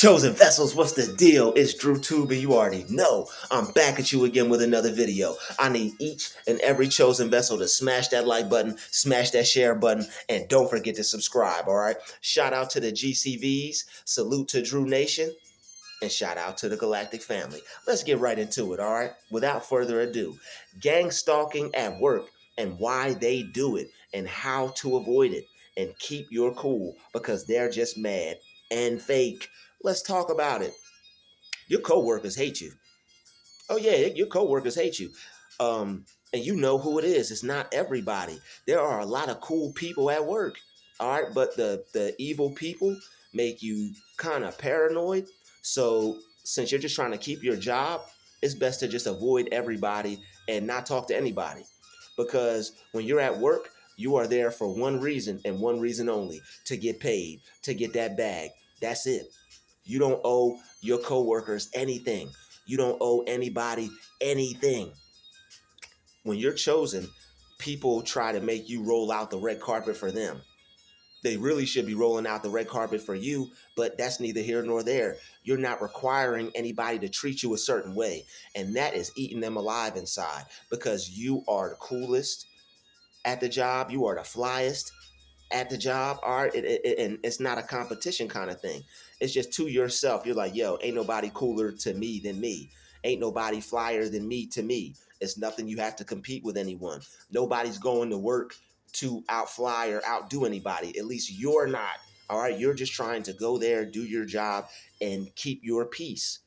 Chosen vessels, what's the deal? It's Druuill, and you already know I'm back at you again with another video. I need each and every chosen vessel to smash that like button, smash that share button, and don't forget to subscribe, all right? Shout out to the GCVs, salute to Drew Nation, and shout out to the Galactic family. Let's get right into it, all right? Without further ado, gang stalking at work and why they do it and how to avoid it, and keep your cool because they're just mad and fake. Let's talk about it. Your coworkers hate you. Oh yeah, your coworkers hate you. And you know who it is. It's not everybody. There are a lot of cool people at work. All right, but the evil people make you kind of paranoid. So since you're just trying to keep your job, it's best to just avoid everybody and not talk to anybody. Because when you're at work, you are there for one reason and one reason only: to get paid, to get that bag. That's it. You don't owe your coworkers anything. You don't owe anybody anything. When you're chosen, people try to make you roll out the red carpet for them. They really should be rolling out the red carpet for you, but that's neither here nor there. You're not requiring anybody to treat you a certain way, and that is eating them alive inside because you are the coolest at the job. You are the flyest at the job. All right, and it's not a competition kind of thing. It's just to yourself. You're like, yo, ain't nobody cooler to me than me. Ain't nobody flyer than me to me. It's nothing you have to compete with anyone. Nobody's going to work to outfly or outdo anybody. At least you're not. All right, you're just trying to go there, do your job, and keep your peace.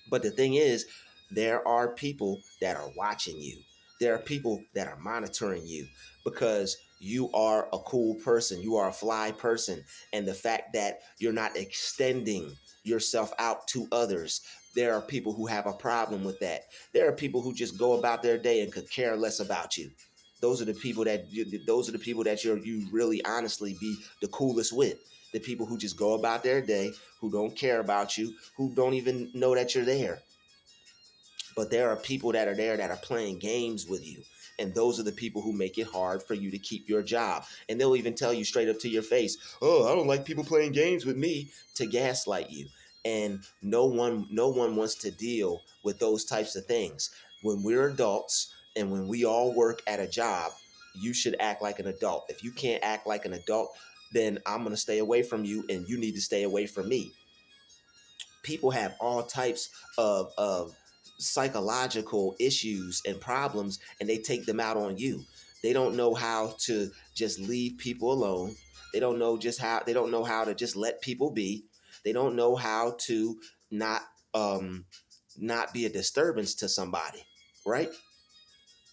But the thing is, there are people that are watching you. There are people that are monitoring you because you are a cool person. You are a fly person. And the fact that you're not extending yourself out to others, there are people who have a problem with that. There are people who just go about their day and could care less about you. Those are the people that you really honestly be the coolest with. The people who just go about their day, who don't care about you, who don't even know that you're there. But there are people that are there that are playing games with you. And those are the people who make it hard for you to keep your job. And they'll even tell you straight up to your face, oh, I don't like people playing games with me, to gaslight you. And no one wants to deal with those types of things. When we're adults and when we all work at a job, you should act like an adult. If you can't act like an adult, then I'm going to stay away from you and you need to stay away from me. People have all types of psychological issues and problems, and they take them out on you. They don't know how to just leave people alone. They don't know how to just let people be. They don't know how to not um not be a disturbance to somebody, right?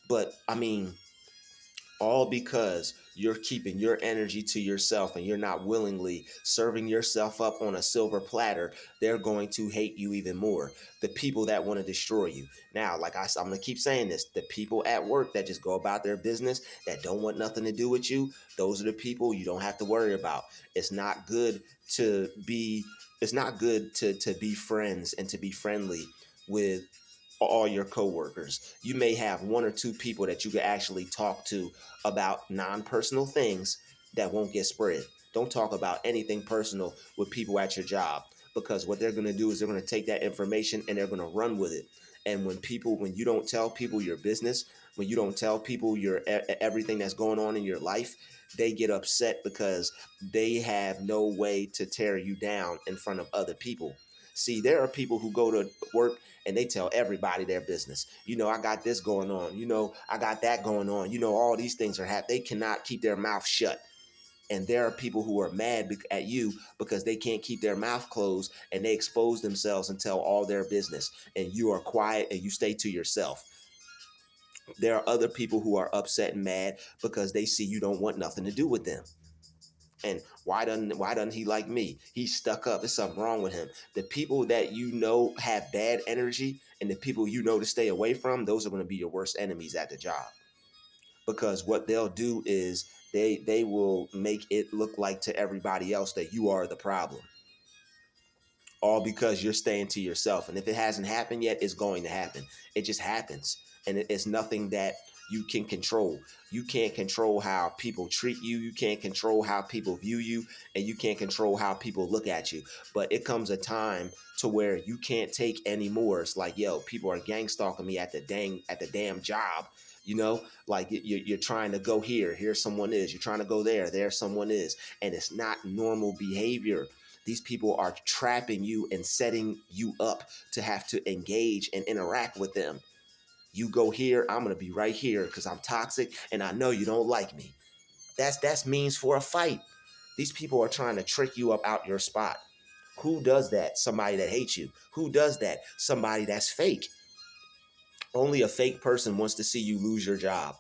But I mean, all because you're keeping your energy to yourself and you're not willingly serving yourself up on a silver platter. They're going to hate you even more. The people that want to destroy you. Now, I'm going to keep saying this, the people at work that just go about their business, that don't want nothing to do with you, those are the people you don't have to worry about. It's not good to be to be friends and to be friendly with all your coworkers. You may have one or two people that you could actually talk to about non-personal things that won't get spread. Don't talk about anything personal with people at your job, because what they're going to do is they're going to take that information and they're going to run with it. And when you don't tell people your business, when you don't tell people everything that's going on in your life, they get upset because they have no way to tear you down in front of other people. See, there are people who go to work and they tell everybody their business. I got this going on. I got that going on. All these things are happening. They cannot keep their mouth shut. And there are people who are mad at you because they can't keep their mouth closed, and they expose themselves and tell all their business. And you are quiet and you stay to yourself. There are other people who are upset and mad because they see you don't want nothing to do with them. And why doesn't he like me? He's stuck up. There's something wrong with him. The people that have bad energy and the people to stay away from, those are going to be your worst enemies at the job. Because what they'll do is they will make it look like to everybody else that you are the problem. All because you're staying to yourself. And if it hasn't happened yet, it's going to happen. It just happens. And it's nothing that you can control. You can't control how people treat you. You can't control how people view you, and you can't control how people look at you. But it comes a time to where you can't take anymore. It's like, yo, people are gang stalking me at the damn job. Like you're trying to go here someone is. You're trying to go there someone is. And it's not normal behavior. These people are trapping you and setting you up to have to engage and interact with them. You go here, I'm gonna be right here because I'm toxic and I know you don't like me. That's means for a fight. These people are trying to trick you up out your spot. Who does that? Somebody that hates you. Who does that? Somebody that's fake. Only a fake person wants to see you lose your job.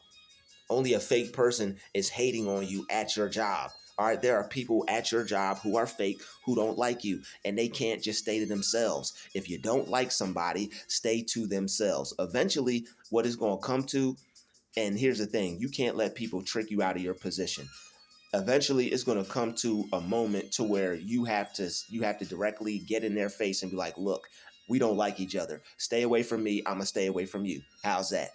Only a fake person is hating on you at your job. All right, there are people at your job who are fake, who don't like you, and they can't just stay to themselves. If you don't like somebody, stay to themselves. Eventually, what is going to come to, and here's the thing, you can't let people trick you out of your position. Eventually, it's going to come to a moment to where you have to directly get in their face and be like, look, we don't like each other. Stay away from me. I'm going to stay away from you. How's that?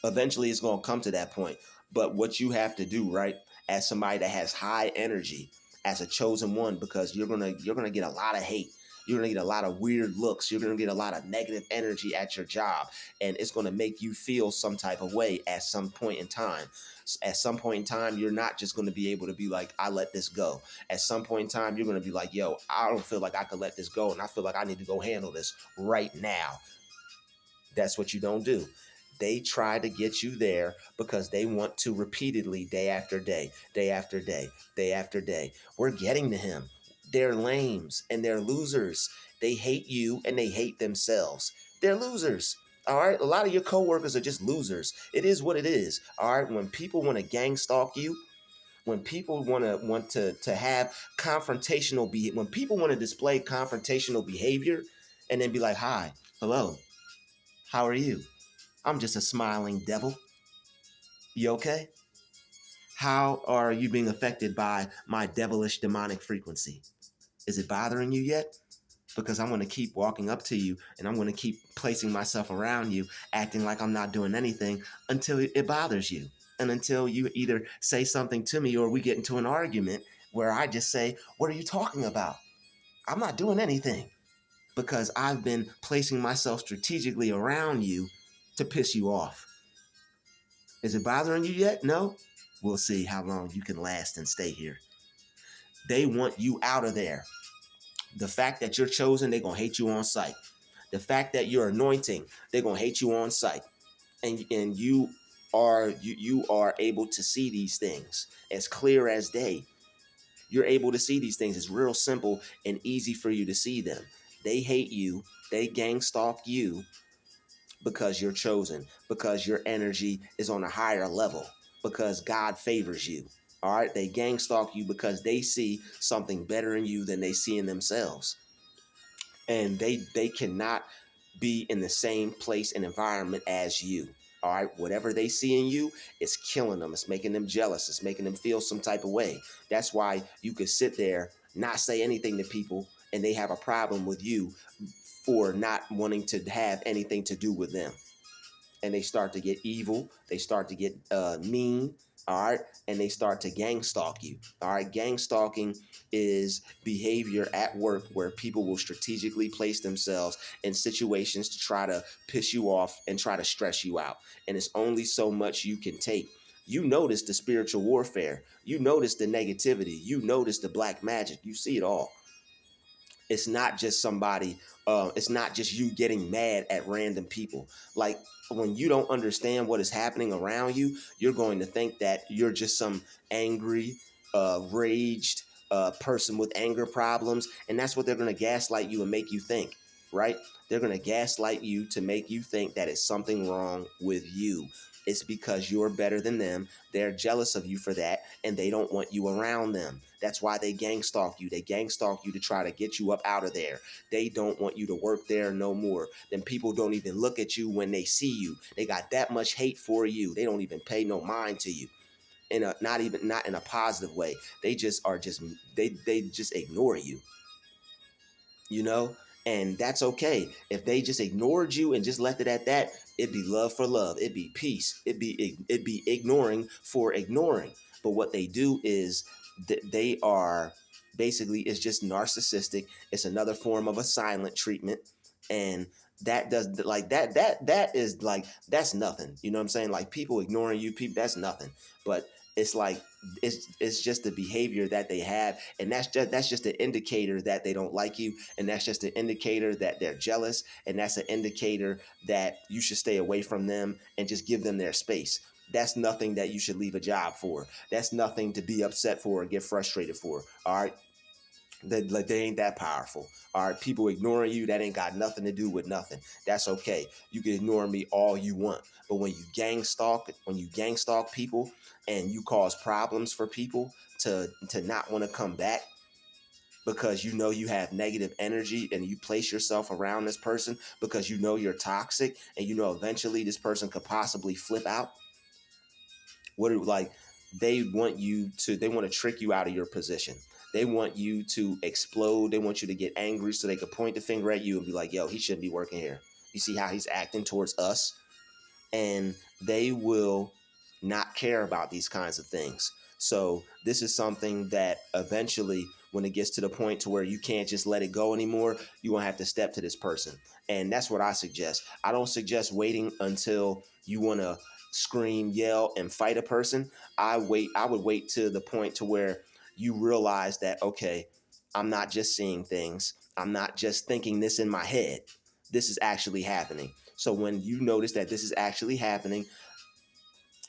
Eventually it's going to come to that point. But what you have to do, right, as somebody that has high energy, as a chosen one, because you're gonna get a lot of hate. You're gonna get a lot of weird looks. You're gonna get a lot of negative energy at your job, and it's gonna make you feel some type of way at some point in time. At some point in time, you're not just gonna be able to be like, I let this go. At some point in time, you're gonna be like, yo, I don't feel like I could let this go, and I feel like I need to go handle this right now. That's what you don't do. They try to get you there because they want to repeatedly, day after day, day after day, day after day. We're getting to him. They're lames and they're losers. They hate you and they hate themselves. They're losers. All right. A lot of your coworkers are just losers. It is what it is. All right. When people want to gang stalk you, when people want to have confrontational when people want to display confrontational behavior and then be like, hi, hello, how are you? I'm just a smiling devil. You okay? How are you being affected by my devilish demonic frequency? Is it bothering you yet? Because I'm going to keep walking up to you and I'm going to keep placing myself around you, acting like I'm not doing anything until it bothers you. And until you either say something to me or we get into an argument where I just say, what are you talking about? I'm not doing anything because I've been placing myself strategically around you to piss you off. Is it bothering you yet? No? We'll see how long you can last and stay here. They want you out of there. The fact that you're chosen, they're going to hate you on sight. The fact that you're anointing, they're going to hate you on sight. And you are able to see these things as clear as day. You're able to see these things. It's real simple and easy for you to see them. They hate you. They gang stalk you because you're chosen, because your energy is on a higher level, because God favors you. All right, they gang stalk you because they see something better in you than they see in themselves. And they cannot be in the same place and environment as you. All right, whatever they see in you, it's killing them. It's making them jealous. It's making them feel some type of way. That's why you could sit there, not say anything to people, and they have a problem with you for not wanting to have anything to do with them. And they start to get evil. They start to get mean. All right. And they start to gang stalk you. All right. Gang stalking is behavior at work where people will strategically place themselves in situations to try to piss you off and try to stress you out. And it's only so much you can take. You notice the spiritual warfare. You notice the negativity. You notice the black magic. You see it all. It's not just somebody, it's not just you getting mad at random people. Like when you don't understand what is happening around you, you're going to think that you're just some angry, raged person with anger problems. And that's what they're going to gaslight you and make you think, right? They're going to gaslight you to make you think that it's something wrong with you. It's because you're better than them. They're jealous of you for that, and they don't want you around them. That's why they gang stalk you. They gang stalk you to try to get you up out of there. They don't want you to work there no more. Then people don't even look at you when they see you. They got that much hate for you. They don't even pay no mind to you. Not in a positive way. They just ignore you. You know? And that's okay. If they just ignored you and just left it at that, it'd be love for love. It'd be peace. It'd be ignoring for ignoring. But what they do is they are basically, it's just narcissistic. It's another form of a silent treatment. And that does like that is like that's nothing. You know what I'm saying? Like people ignoring you, people that's nothing. But it's like it's just the behavior that they have, and that's just an indicator that they don't like you, and that's just an indicator that they're jealous, and that's an indicator that you should stay away from them and just give them their space. That's nothing that you should leave a job for. That's nothing to be upset for and get frustrated for. All right, they ain't that powerful. All right, people ignoring you, that ain't got nothing to do with nothing. That's okay. You can ignore me all you want, but when you gang stalk people and you cause problems for people to not want to come back because you know you have negative energy and you place yourself around this person because you know you're toxic and you know eventually this person could possibly flip out. What like they want to trick you out of your position. They want you to explode. They want you to get angry so they could point the finger at you and be like, yo, he shouldn't be working here. You see how he's acting towards us? And they will not care about these kinds of things. So this is something that eventually, when it gets to the point to where you can't just let it go anymore, you won't have to step to this person. And that's what I suggest. I don't suggest waiting until you want to scream, yell, and fight a person. I would wait to the point to where you realize that, okay, I'm not just seeing things. I'm not just thinking this in my head. This is actually happening. So when you notice that this is actually happening,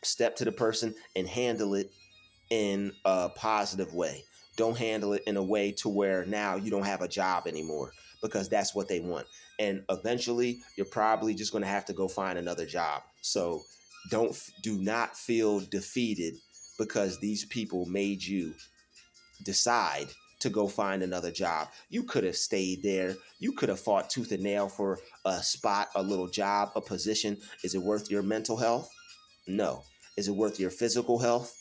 step to the person and handle it in a positive way. Don't handle it in a way to where now you don't have a job anymore because that's what they want. And eventually you're probably just going to have to go find another job. So do not feel defeated because these people made you decide to go find another job. You could have stayed there. You could have fought tooth and nail for a spot, a little job, a position. Is it worth your mental health? No. Is it worth your physical health?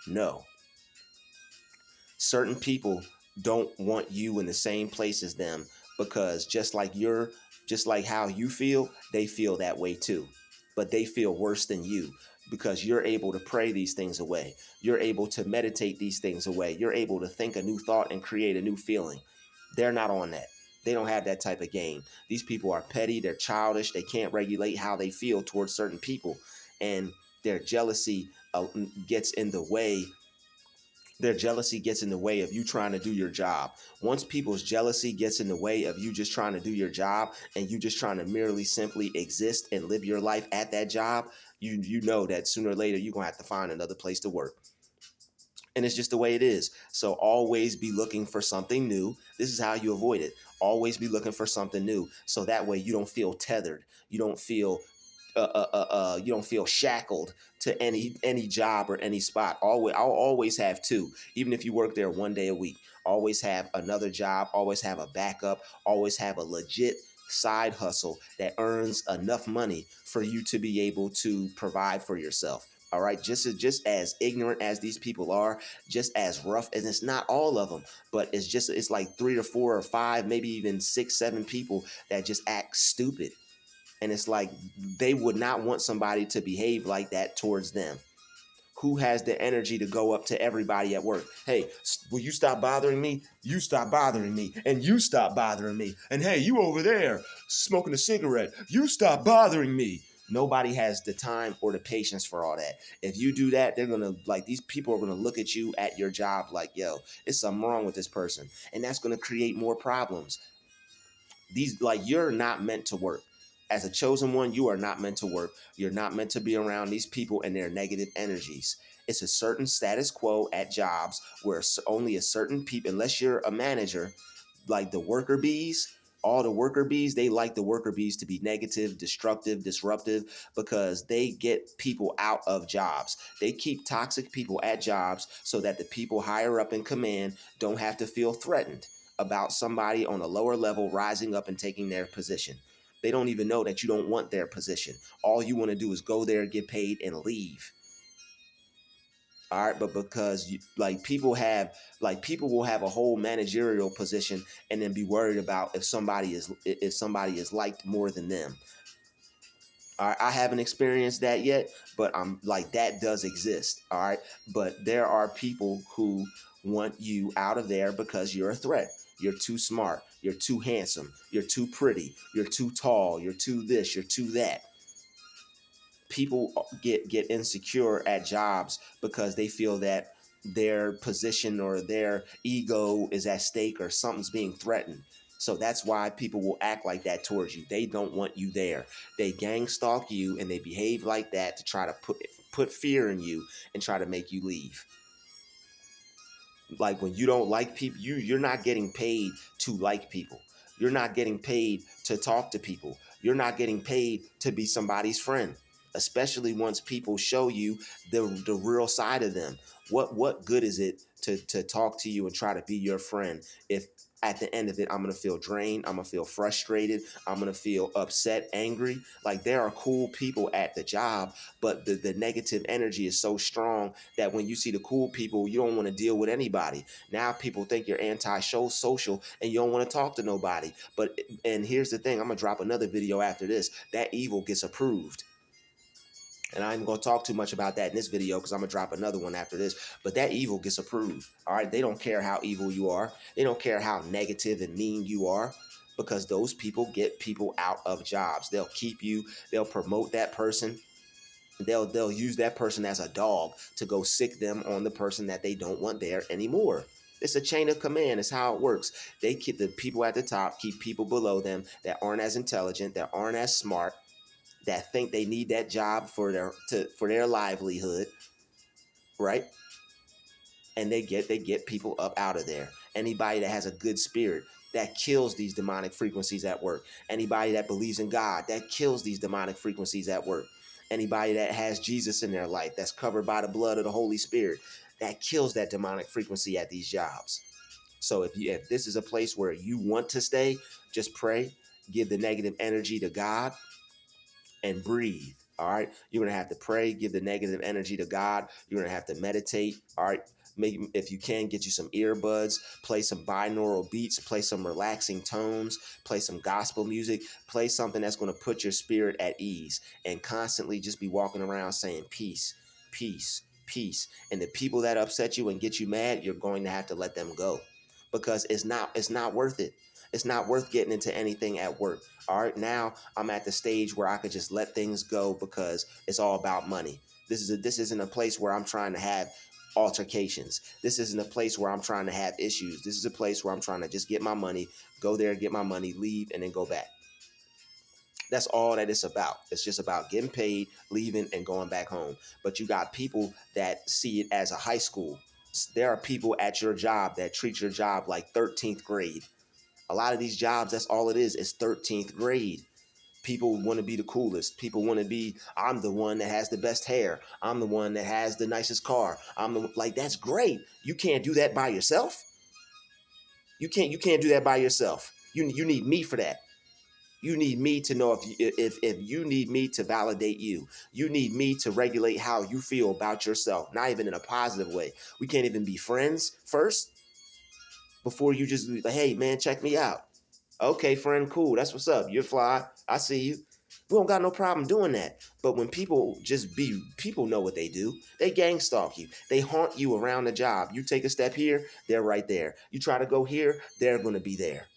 No. Certain people don't want you in the same place as them because just like how you feel, they feel that way too. But they feel worse than you because you're able to pray these things away. You're able to meditate these things away. You're able to think a new thought and create a new feeling. They're not on that. They don't have that type of game. These people are petty, they're childish, they can't regulate how they feel towards certain people, and their jealousy gets in the way their jealousy gets in the way of you trying to do your job. Once people's jealousy gets in the way of you just trying to do your job and you just trying to merely simply exist and live your life at that job, you know that sooner or later you're going to have to find another place to work. And it's just the way it is. So always be looking for something new. This is how you avoid it. Always be looking for something new. So that way you don't feel tethered. You don't feel shackled to any job or any spot. I'll always have two, even if you work there one day a week. Always have another job. Always have a backup. Always have a legit side hustle that earns enough money for you to be able to provide for yourself. All right, just as ignorant as these people are, just as rough, and it's not all of them, but it's like 3 or 4 or 5, maybe even 6, 7 people that just act stupid. And it's like they would not want somebody to behave like that towards them. Who has the energy to go up to everybody at work? Hey, will you stop bothering me? You stop bothering me. And you stop bothering me. And hey, you over there smoking a cigarette. You stop bothering me. Nobody has the time or the patience for all that. If you do that, they're going to, like, these people are going to look at you at your job like, yo, there's something wrong with this person. And that's going to create more problems. You're not meant to work. As a chosen one, you are not meant to work. You're not meant to be around these people and their negative energies. It's a certain status quo at jobs where only a certain people, unless you're a manager, like the worker bees, all the worker bees, they like the worker bees to be negative, destructive, disruptive, because they get people out of jobs. They keep toxic people at jobs so that the people higher up in command don't have to feel threatened about somebody on a lower level rising up and taking their position. They don't even know that you don't want their position. All you want to do is go there, get paid, and leave. All right, but because people will have a whole managerial position and then be worried about if somebody is liked more than them. All right, I haven't experienced that yet, but I'm like, that does exist. All right, but there are people who want you out of there because you're a threat. You're too smart. You're too handsome. You're too pretty. You're too tall. You're too this. You're too that. People get insecure at jobs because they feel that their position or their ego is at stake or something's being threatened. So that's why people will act like that towards you. They don't want you there. They gang stalk you and they behave like that to try to put fear in you and try to make you leave. Like when you don't like people, you're not getting paid to like people. You're not getting paid to talk to people. You're not getting paid to be somebody's friend, especially once people show you the real side of them. What good is it to talk to you and try to be your friend if at the end of it I'm gonna feel drained, I'm gonna feel frustrated, I'm gonna feel upset, angry? Like there are cool people at the job, but the negative energy is so strong that when you see the cool people, you don't want to deal with anybody. Now people think you're anti-social and you don't want to talk to nobody. And here's the thing, I'm gonna drop another video after this. That evil gets approved. And I'm going to talk too much about that in this video because I'm going to drop another one after this. But that evil gets approved. All right. They don't care how evil you are. They don't care how negative and mean you are, because those people get people out of jobs. They'll keep you. They'll promote that person. They'll use that person as a dog to go sick them on the person that they don't want there anymore. It's a chain of command. It's how it works. They keep the people at the top, keep people below them that aren't as intelligent, that aren't as smart, that think they need that job for their livelihood, right? And they get people up out of there. Anybody that has a good spirit, that kills these demonic frequencies at work. Anybody that believes in God, that kills these demonic frequencies at work. Anybody that has Jesus in their life, that's covered by the blood of the Holy Spirit, that kills that demonic frequency at these jobs. So if this is a place where you want to stay, just pray, give the negative energy to God, and breathe. All right. You're going to have to pray, give the negative energy to God. You're going to have to meditate. All right. Maybe if you can, get you some earbuds, play some binaural beats, play some relaxing tones, play some gospel music, play something that's going to put your spirit at ease, and constantly just be walking around saying peace, peace, peace. And the people that upset you and get you mad, you're going to have to let them go, because it's not worth it. It's not worth getting into anything at work. All right, now I'm at the stage where I could just let things go because it's all about money. This isn't a place where I'm trying to have altercations. This isn't a place where I'm trying to have issues. This is a place where I'm trying to just get my money, go there, get my money, leave, and then go back. That's all that it's about. It's just about getting paid, leaving, and going back home. But you got people that see it as a high school. There are people at your job that treat your job like 13th grade. A lot of these jobs, that's all it is 13th grade. People want to be the coolest. People want to be, I'm the one that has the best hair. I'm the one that has the nicest car. That's great. You can't do that by yourself. You can't do that by yourself. You need me for that. You need me to know if you need me to validate you. You need me to regulate how you feel about yourself, not even in a positive way. We can't even be friends first before you just like, hey man, check me out. Okay, friend, cool. That's what's up. You're fly. I see you. We don't got no problem doing that. But when people know what they do. They gang stalk you. They haunt you around the job. You take a step here, they're right there. You try to go here, they're going to be there.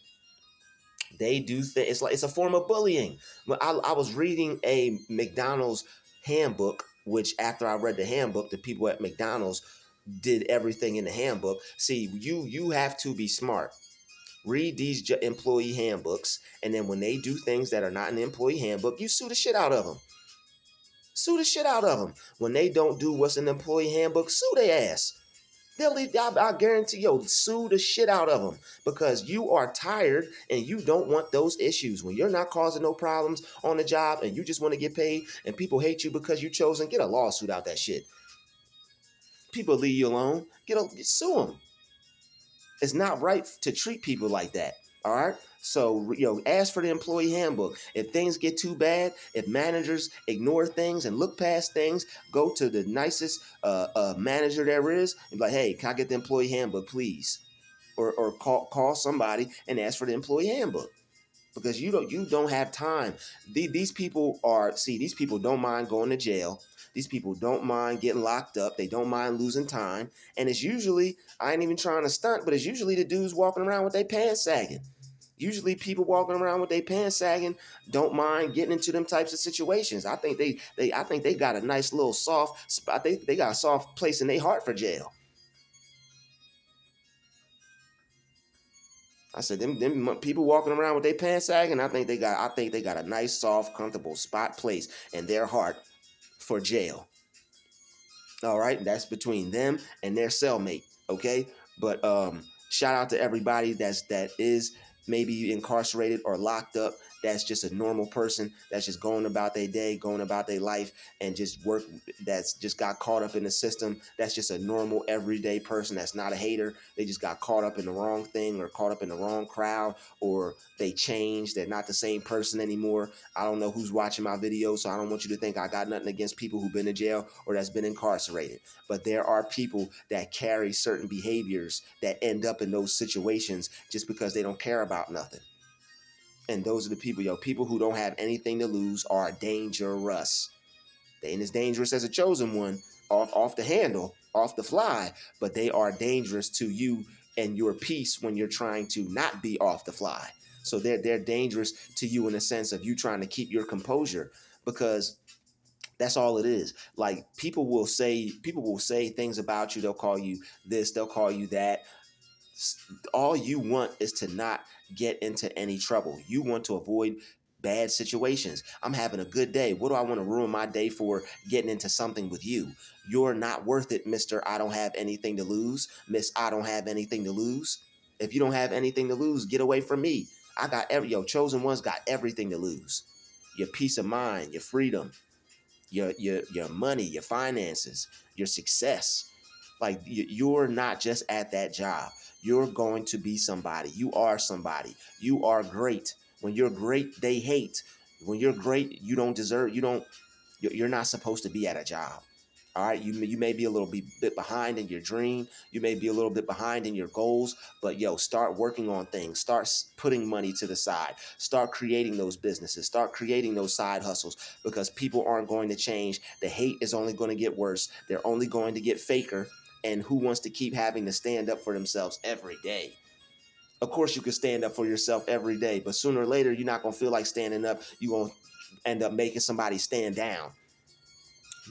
They do things. It's a form of bullying. I was reading a McDonald's handbook, which after I read the handbook, the people at McDonald's did everything in the handbook. See, you have to be smart. Read these employee handbooks, and then when they do things that are not in the employee handbook, you sue the shit out of them. Sue the shit out of them. When they don't do what's in the employee handbook, sue their ass. They'll leave. I guarantee you, sue the shit out of them, because you are tired and you don't want those issues. When you're not causing no problems on the job and you just want to get paid and people hate you because you chosen, get a lawsuit out that shit. People leave you alone. Sue them. It's not right to treat people like that. All right. So, ask for the employee handbook. If things get too bad, if managers ignore things and look past things, go to the nicest manager there is and be like, hey, can I get the employee handbook, please? Or call somebody and ask for the employee handbook, because you don't have time. These people don't mind going to jail. These people don't mind getting locked up. They don't mind losing time. And it's usually, I ain't even trying to stunt, but it's usually the dudes walking around with their pants sagging. Usually people walking around with their pants sagging don't mind getting into them types of situations. I think they got a nice little soft spot. They got a soft place in their heart for jail. I said them people walking around with their pants sagging. I think they got a nice, soft, comfortable spot place in their heart for jail. All right, that's between them and their cellmate. Okay, but shout out to everybody that is maybe incarcerated or locked up. That's just a normal person that's just going about their day, going about their life, and just work. That's just got caught up in the system. That's just a normal, everyday person. That's not a hater. They just got caught up in the wrong thing, or caught up in the wrong crowd, or they changed. They're not the same person anymore. I don't know who's watching my video, so I don't want you to think I got nothing against people who've been in jail or that's been incarcerated. But there are people that carry certain behaviors that end up in those situations just because they don't care about nothing. And those are the people, people who don't have anything to lose are dangerous. They ain't as dangerous as a chosen one off the handle, off the fly, but they are dangerous to you and your peace when you're trying to not be off the fly. So they're dangerous to you in the sense of you trying to keep your composure, because that's all it is. Like, people will say things about you. They'll call you this, they'll call you that. All you want is to not get into any trouble. You want to avoid bad situations. I'm having a good day. What do I want to ruin my day for getting into something with you? You're not worth it, Mr. I don't have anything to lose. Miss, I don't have anything to lose. If you don't have anything to lose, get away from me. I got chosen ones got everything to lose. Your peace of mind, your freedom, your money, your finances, your success. Like, you're not just at that job. You're going to be somebody. You are somebody. You are great. When you're great, they hate. When you're great, you don't deserve. You're not supposed to be at a job. All right, you may be a little bit behind in your dream. You may be a little bit behind in your goals, but start working on things. Start putting money to the side. Start creating those businesses. Start creating those side hustles, because people aren't going to change. The hate is only going to get worse. They're only going to get faker. And who wants to keep having to stand up for themselves every day? Of course, you can stand up for yourself every day, but sooner or later, you're not going to feel like standing up. You're going to end up making somebody stand down,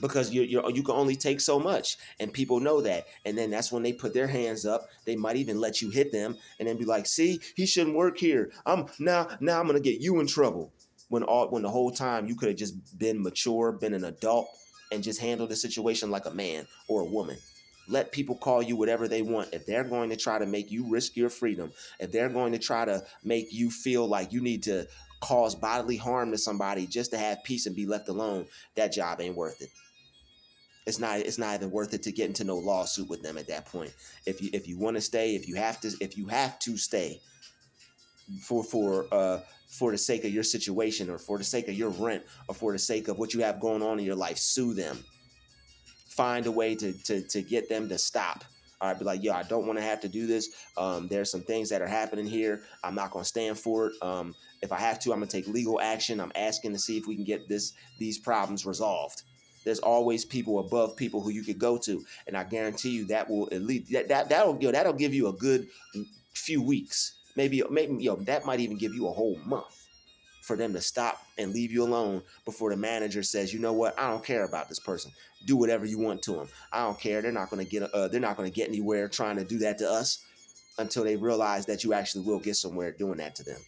because you can only take so much, and people know that. And then that's when they put their hands up. They might even let you hit them, and then be like, "See, he shouldn't work here. Now I'm gonna get you in trouble." When the whole time you could have just been mature, been an adult, and just handled the situation like a man or a woman. Let people call you whatever they want. If they're going to try to make you risk your freedom, if they're going to try to make you feel like you need to cause bodily harm to somebody just to have peace and be left alone, that job ain't worth it. It's not even worth it to get into no lawsuit with them at that point. If you want to stay, if you have to stay for the sake of your situation, or for the sake of your rent, or for the sake of what you have going on in your life, sue them. Find a way to get them to stop. All right, be like, I don't want to have to do this. There's some things that are happening here. I'm not going to stand for it. If I have to, I'm going to take legal action. I'm asking to see if we can get these problems resolved. There's always people above people who you could go to, and I guarantee you that will at least that'll give you a good few weeks. Maybe that might even give you a whole month for them to stop and leave you alone before the manager says, you know what, I don't care about this person. Do whatever you want to them. I don't care. They're not going to get anywhere trying to do that to us, until they realize that you actually will get somewhere doing that to them.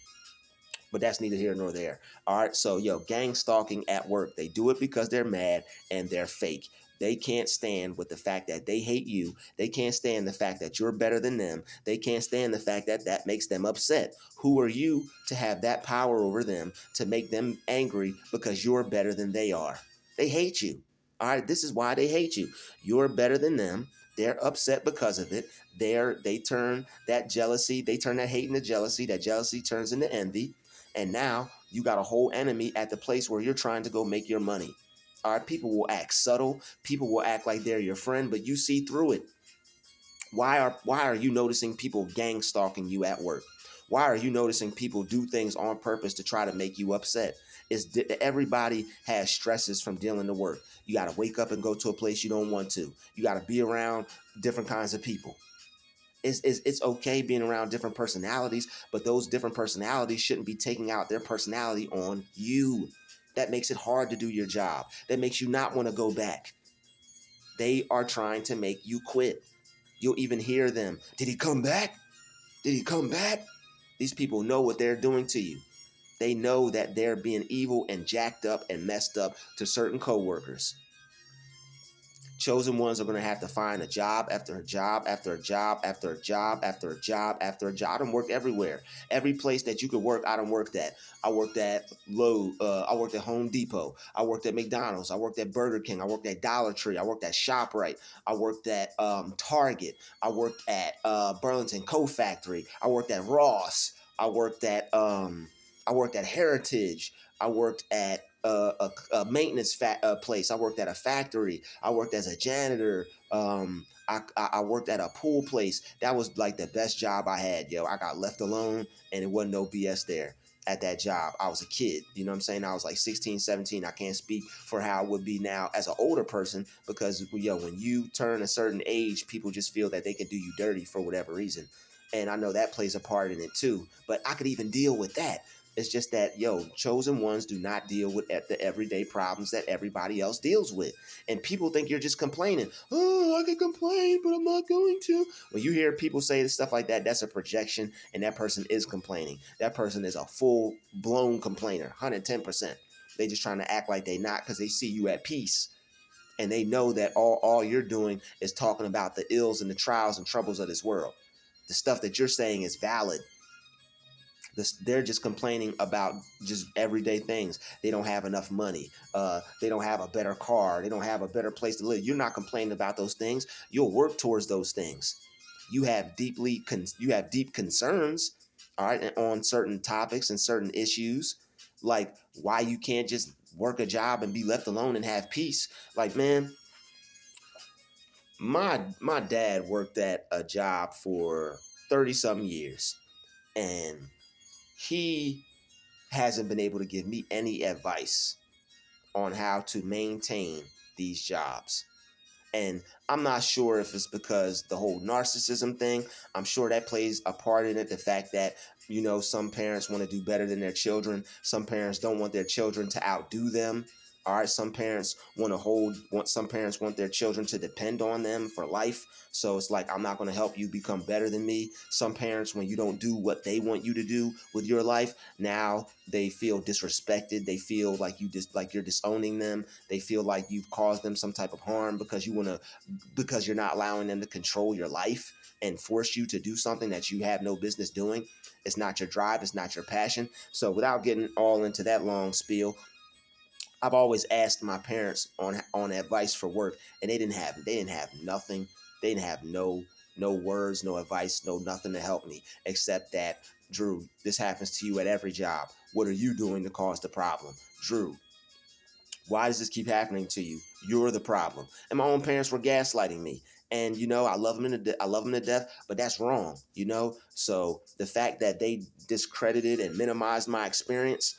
But that's neither here nor there. All right, so gang stalking at work. They do it because they're mad and they're fake. They can't stand with the fact that they hate you. They can't stand the fact that you're better than them. They can't stand the fact that that makes them upset. Who are you to have that power over them, to make them angry because you're better than they are? They hate you. All right, this is why they hate you. You're better than them. They're upset because of it. They turn that jealousy, they turn that hate into jealousy. That jealousy turns into envy. And now you got a whole enemy at the place where you're trying to go make your money. All right, people will act subtle. People will act like they're your friend, but you see through it. Why are you noticing people gang stalking you at work? Why are you noticing people do things on purpose to try to make you upset? Everybody has stresses from dealing to work. You got to wake up and go to a place you don't want to. You got to be around different kinds of people. It's okay being around different personalities, but those different personalities shouldn't be taking out their personality on you. That makes it hard to do your job. That makes you not want to go back. They are trying to make you quit. You'll even hear them. Did he come back? Did he come back? These people know what they're doing to you. They know that they're being evil and jacked up and messed up to certain coworkers. Chosen ones are going to have to find a job after a job after a job after a job after a job after a job. I done worked everywhere. Every place that you could work, I done worked at. I worked at Lowe's. I worked at Home Depot. I worked at McDonald's. I worked at Burger King. I worked at Dollar Tree. I worked at ShopRite. I worked at Target. I worked at Burlington Coat Factory. I worked at Ross. I worked at Heritage. I worked at a maintenance place. I worked at a factory. I worked as a janitor. I worked at a pool place. That was like the best job I had, yo. I got left alone and it wasn't no BS there at that job. I was a kid, you know what I'm saying? I was like 16, 17. I can't speak for how I would be now as an older person because, yo, when you turn a certain age, people just feel that they can do you dirty for whatever reason. And I know that plays a part in it too, but I could even deal with that. It's just that, yo, chosen ones do not deal with the everyday problems that everybody else deals with. And people think you're just complaining. Oh, I can complain, but I'm not going to. When you hear people say stuff like that, that's a projection, and that person is complaining. That person is a full-blown complainer, 110%. They just trying to act like they not because they see you at peace. And they know that all you're doing is talking about the ills and the trials and troubles of this world. The stuff that you're saying is valid. They're just complaining about just everyday things. They don't have enough money. They don't have a better car. They don't have a better place to live. You're not complaining about those things. You'll work towards those things. You have deep concerns, all right, on certain topics and certain issues, like why you can't just work a job and be left alone and have peace. Like, man, my dad worked at a job for 30 something years, and he hasn't been able to give me any advice on how to maintain these jobs. And I'm not sure if it's because the whole narcissism thing, I'm sure that plays a part in it. The fact that, you know, some parents want to do better than their children. Some parents don't want their children to outdo them. All right, some parents some parents want their children to depend on them for life. So it's like, I'm not going to help you become better than me. Some parents, when you don't do what they want you to do with your life, now they feel disrespected. They feel like like you're disowning them. They feel like you've caused them some type of harm because you're not allowing them to control your life and force you to do something that you have no business doing. It's not your drive. It's not your passion. So without getting all into that long spiel, I've always asked my parents on advice for work, and they didn't have nothing. They didn't have no words, no advice, no nothing to help me except that, Drew, this happens to you at every job. What are you doing to cause the problem? Drew, why does this keep happening to you? You're the problem. And my own parents were gaslighting me. And, you know, I love them to death, but that's wrong, you know? So the fact that they discredited and minimized my experience,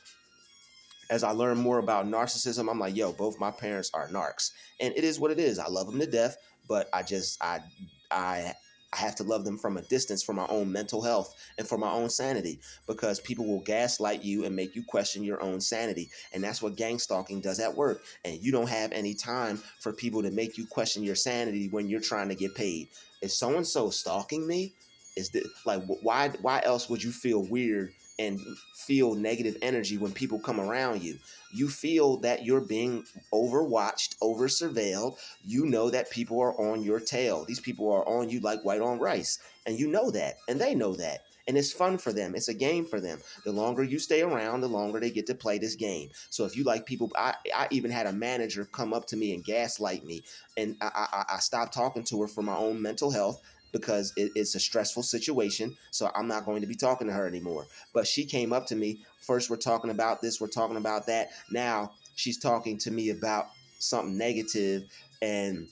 as I learn more about narcissism, I'm like, yo, both my parents are narcs. And it is what it is. I love them to death, but I have to love them from a distance for my own mental health and for my own sanity, because people will gaslight you and make you question your own sanity. And that's what gang stalking does at work. And you don't have any time for people to make you question your sanity when you're trying to get paid. Is so-and-so stalking me? Is this, like, why else would you feel weird and feel negative energy when people come around you? You feel that you're being overwatched, over surveilled. You know that people are on your tail. These people are on you like white on rice. And you know that, and they know that. And it's fun for them. It's a game for them. The longer you stay around, the longer they get to play this game. So if you like people, I even had a manager come up to me and gaslight me. And I stopped talking to her for my own mental health because it's a stressful situation. So I'm not going to be talking to her anymore. But she came up to me. First, we're talking about this. We're talking about that. Now she's talking to me about something negative, and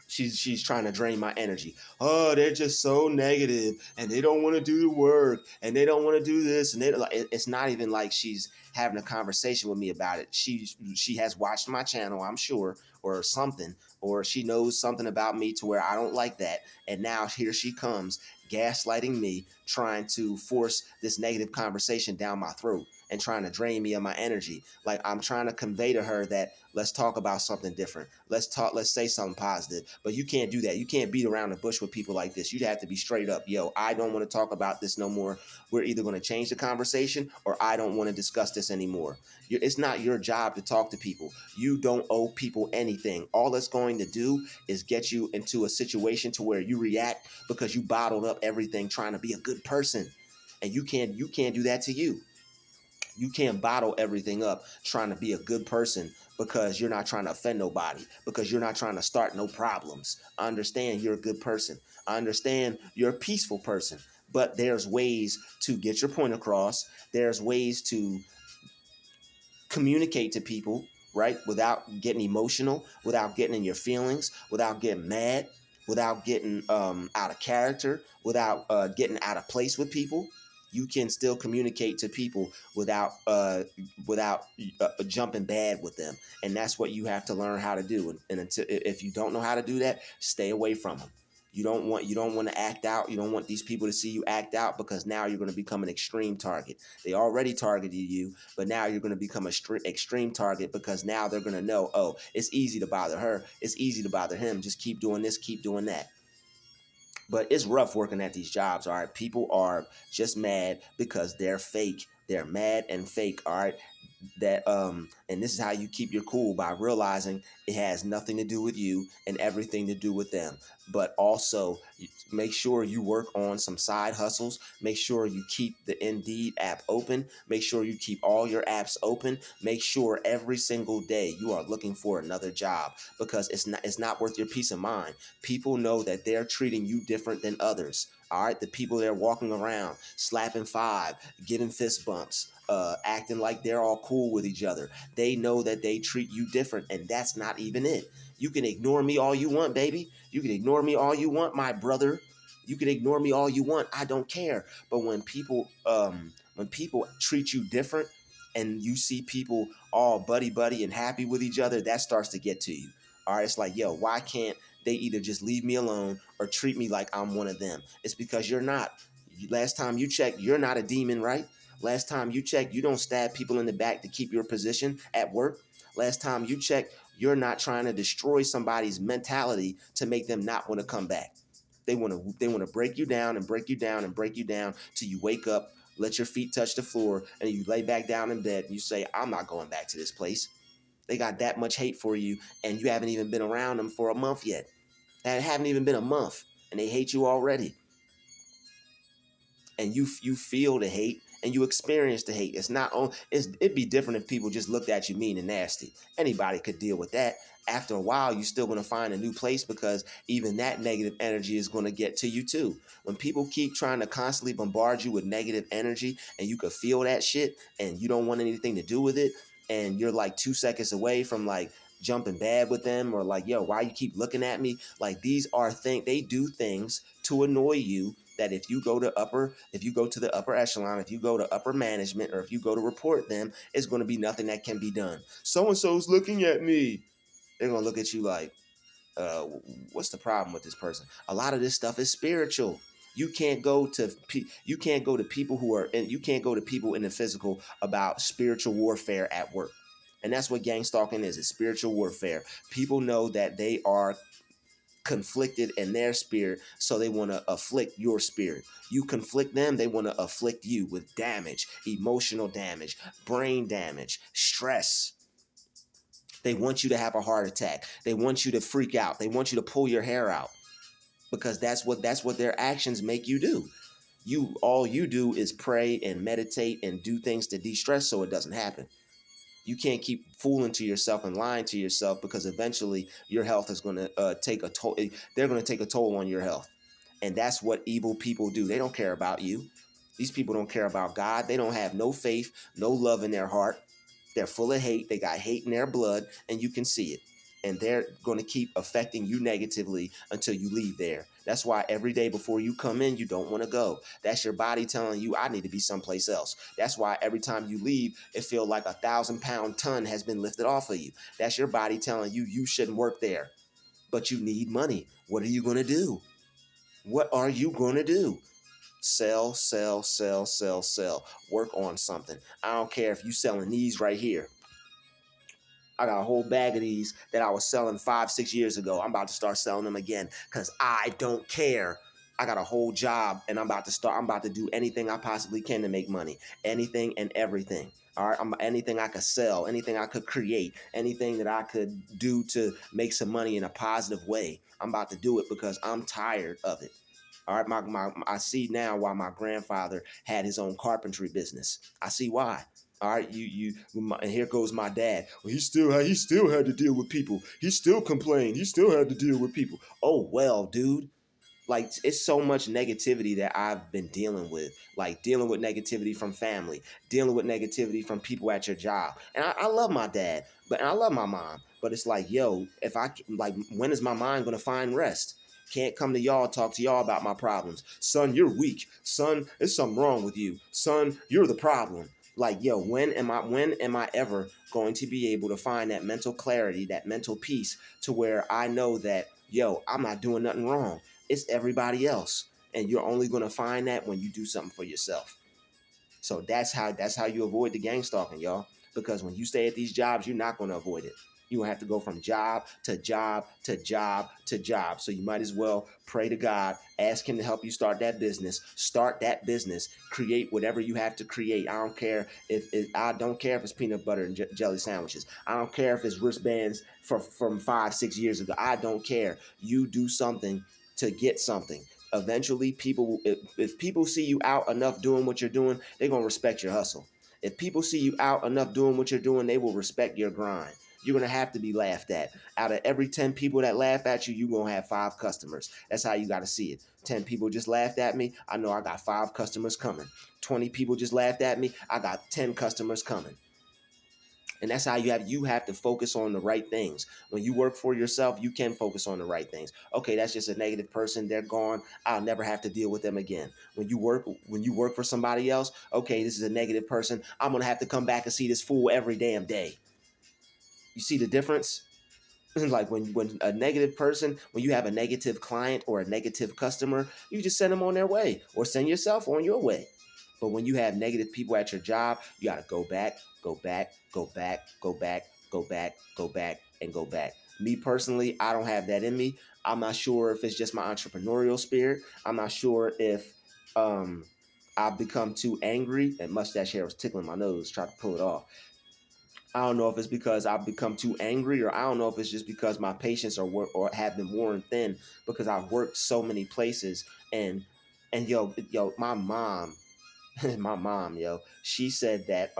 she's trying to drain my energy. Oh, they're just so negative, and they don't want to do the work, and they don't want to do this, and it's not even like she's having a conversation with me about it. She has watched my channel, I'm sure, or something, or she knows something about me to where I don't like that, and now here she comes gaslighting me, trying to force this negative conversation down my throat and trying to drain me of my energy. Like, I'm trying to convey to her that let's talk about something different. Let's say something positive. But you can't do that. You can't beat around the bush with people like this. You'd have to be straight up. Yo, I don't want to talk about this no more. We're either going to change the conversation, or I don't want to discuss this anymore. It's not your job to talk to people. You don't owe people anything. All it's going to do is get you into a situation to where you react because you bottled up everything trying to be a good person. And you can't do that to you. You can't bottle everything up trying to be a good person because you're not trying to offend nobody, because you're not trying to start no problems. I understand you're a good person. I understand you're a peaceful person, but there's ways to get your point across. There's ways to communicate to people, right? Without getting emotional, without getting in your feelings, without getting mad, without getting out of character, without getting out of place with people. You can still communicate to people without jumping bad with them, and that's what you have to learn how to do. And until, if you don't know how to do that, stay away from them. You don't want to act out. You don't want these people to see you act out, because now you're going to become an extreme target. They already targeted you, but now you're going to become an extreme target, because now they're going to know, oh, it's easy to bother her. It's easy to bother him. Just keep doing this, keep doing that. But it's rough working at these jobs, all right? People are just mad because they're fake. They're mad and fake, all right? And this is how you keep your cool, by realizing it has nothing to do with you and everything to do with them. But also make sure you work on some side hustles. Make sure you keep the Indeed app open. Make sure you keep all your apps open. Make sure every single day you are looking for another job, because it's not worth your peace of mind. People know that they're treating you different than others. All right, the people that are walking around slapping five, giving fist bumps, acting like they're all cool with each other. They know that they treat you different, and that's not even it. You can ignore me all you want, baby. You can ignore me all you want, my brother. You can ignore me all you want. I don't care. But when people treat you different, and you see people all buddy buddy and happy with each other, that starts to get to you. All right, it's like, yo, why can't they either just leave me alone or treat me like I'm one of them? It's because you're not. Last time you checked, you're not a demon, right? Last time you checked, you don't stab people in the back to keep your position at work. Last time you checked, you're not trying to destroy somebody's mentality to make them not want to come back. They want to break you down and break you down and break you down till you wake up, let your feet touch the floor, and you lay back down in bed and you say, I'm not going back to this place. They got that much hate for you, and you haven't even been around them for a month yet. That haven't even been a month, and they hate you already. And you feel the hate, and you experience the hate. It'd be different if people just looked at you mean and nasty. Anybody could deal with that. After a while, you're still going to find a new place, because even that negative energy is going to get to you too. When people keep trying to constantly bombard you with negative energy, and you can feel that shit, and you don't want anything to do with it, and you're like 2 seconds away from like jumping bad with them, or like, yo, why you keep looking at me? Like, these are things, they do things to annoy you, that if you go to the upper echelon, if you go to upper management, or if you go to report them, it's going to be nothing that can be done. So and so's looking at me. They're going to look at you like, what's the problem with this person? A lot of this stuff is spiritual. You can't go to people who are, and you can't go to people in the physical about spiritual warfare at work. And that's what gang stalking is. It's spiritual warfare. People know that they are conflicted in their spirit, so they want to afflict your spirit. You conflict them, they want to afflict you with damage, emotional damage, brain damage, stress. They want you to have a heart attack. They want you to freak out. They want you to pull your hair out, because that's what their actions make you do. All you do is pray and meditate and do things to de-stress so it doesn't happen. You can't keep fooling to yourself and lying to yourself, because eventually your health is going to take a toll. They're going to take a toll on your health. And that's what evil people do. They don't care about you. These people don't care about God. They don't have no faith, no love in their heart. They're full of hate. They got hate in their blood, and you can see it. And they're going to keep affecting you negatively until you leave there. That's why every day before you come in, you don't want to go. That's your body telling you, I need to be someplace else. That's why every time you leave, it feels like 1,000-pound ton has been lifted off of you. That's your body telling you, you shouldn't work there, but you need money. What are you going to do? What are you going to do? Sell, sell, sell, sell, sell. Work on something. I don't care if you selling these right here. I got a whole bag of these that I was selling 5-6 years ago. I'm about to start selling them again because I don't care. I got a whole job and I'm about to do anything I possibly can to make money. Anything and everything. All right. Anything I could sell, anything I could create, anything that I could do to make some money in a positive way. I'm about to do it because I'm tired of it. All right, I see now why my grandfather had his own carpentry business. I see why. All right, and here goes my dad. Well, he still had to deal with people. He still complained. He still had to deal with people. Oh well, dude. Like, it's so much negativity that I've been dealing with, like dealing with negativity from family, dealing with negativity from people at your job. And I love my dad, and I love my mom, but it's like, yo, when is my mind going to find rest? Can't come to y'all, talk to y'all about my problems. Son, you're weak. Son, there's something wrong with you. Son, you're the problem. Like, yo, when am I ever going to be able to find that mental clarity, that mental peace, to where I know that, yo, I'm not doing nothing wrong. It's everybody else. And you're only going to find that when you do something for yourself. So that's how you avoid the gang stalking, y'all. Because when you stay at these jobs, you're not going to avoid it. You have to go from job to job to job to job. So you might as well pray to God, ask him to help you start that business, create whatever you have to create. I don't care if it's peanut butter and jelly sandwiches. I don't care if it's wristbands from 5-6 years ago. I don't care. You do something to get something. Eventually, if people see you out enough doing what you're doing, they're going to respect your hustle. If people see you out enough doing what you're doing, they will respect your grind. You're going to have to be laughed at. Out of every 10 people that laugh at you, you're going to have 5 customers. That's how you got to see it. 10 people just laughed at me. I know I got 5 customers coming. 20 people just laughed at me. I got 10 customers coming. And that's how you have to focus on the right things. When you work for yourself, you can focus on the right things. Okay, that's just a negative person. They're gone. I'll never have to deal with them again. When you work for somebody else, okay, this is a negative person. I'm going to have to come back and see this fool every damn day. You see the difference? Like when a negative person, when you have a negative client or a negative customer, you just send them on their way or send yourself on your way. But when you have negative people at your job, you got to go back, go back, go back, go back, go back, go back, and go back. Me personally, I don't have that in me. I'm not sure if it's just my entrepreneurial spirit. I'm not sure if I've become too angry. And mustache hair was tickling my nose, trying to pull it off. I don't know if it's because I've become too angry, or I don't know if it's just because my patience or have been worn thin because I've worked so many places. And yo, my mom, she said that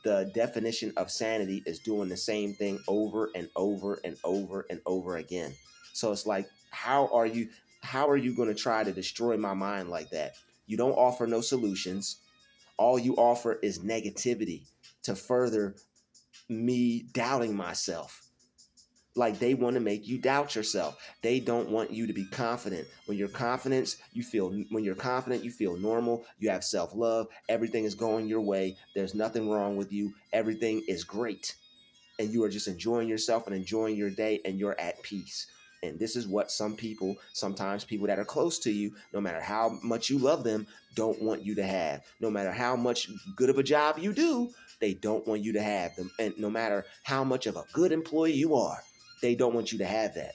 the definition of sanity is doing the same thing over and over and over and over again. So it's like, how are you going to try to destroy my mind like that? You don't offer no solutions. All you offer is negativity to further me doubting myself. Like, they want to make you doubt yourself. They don't want you to be confident. When you're confident, you feel normal. You have self-love. Everything is going your way. There's nothing wrong with you. Everything is great. And you are just enjoying yourself and enjoying your day, and you're at peace. And this is what sometimes people that are close to you, no matter how much you love them, don't want you to have. No matter how much good of a job you do, they don't want you to have them. And no matter how much of a good employee you are, they don't want you to have that.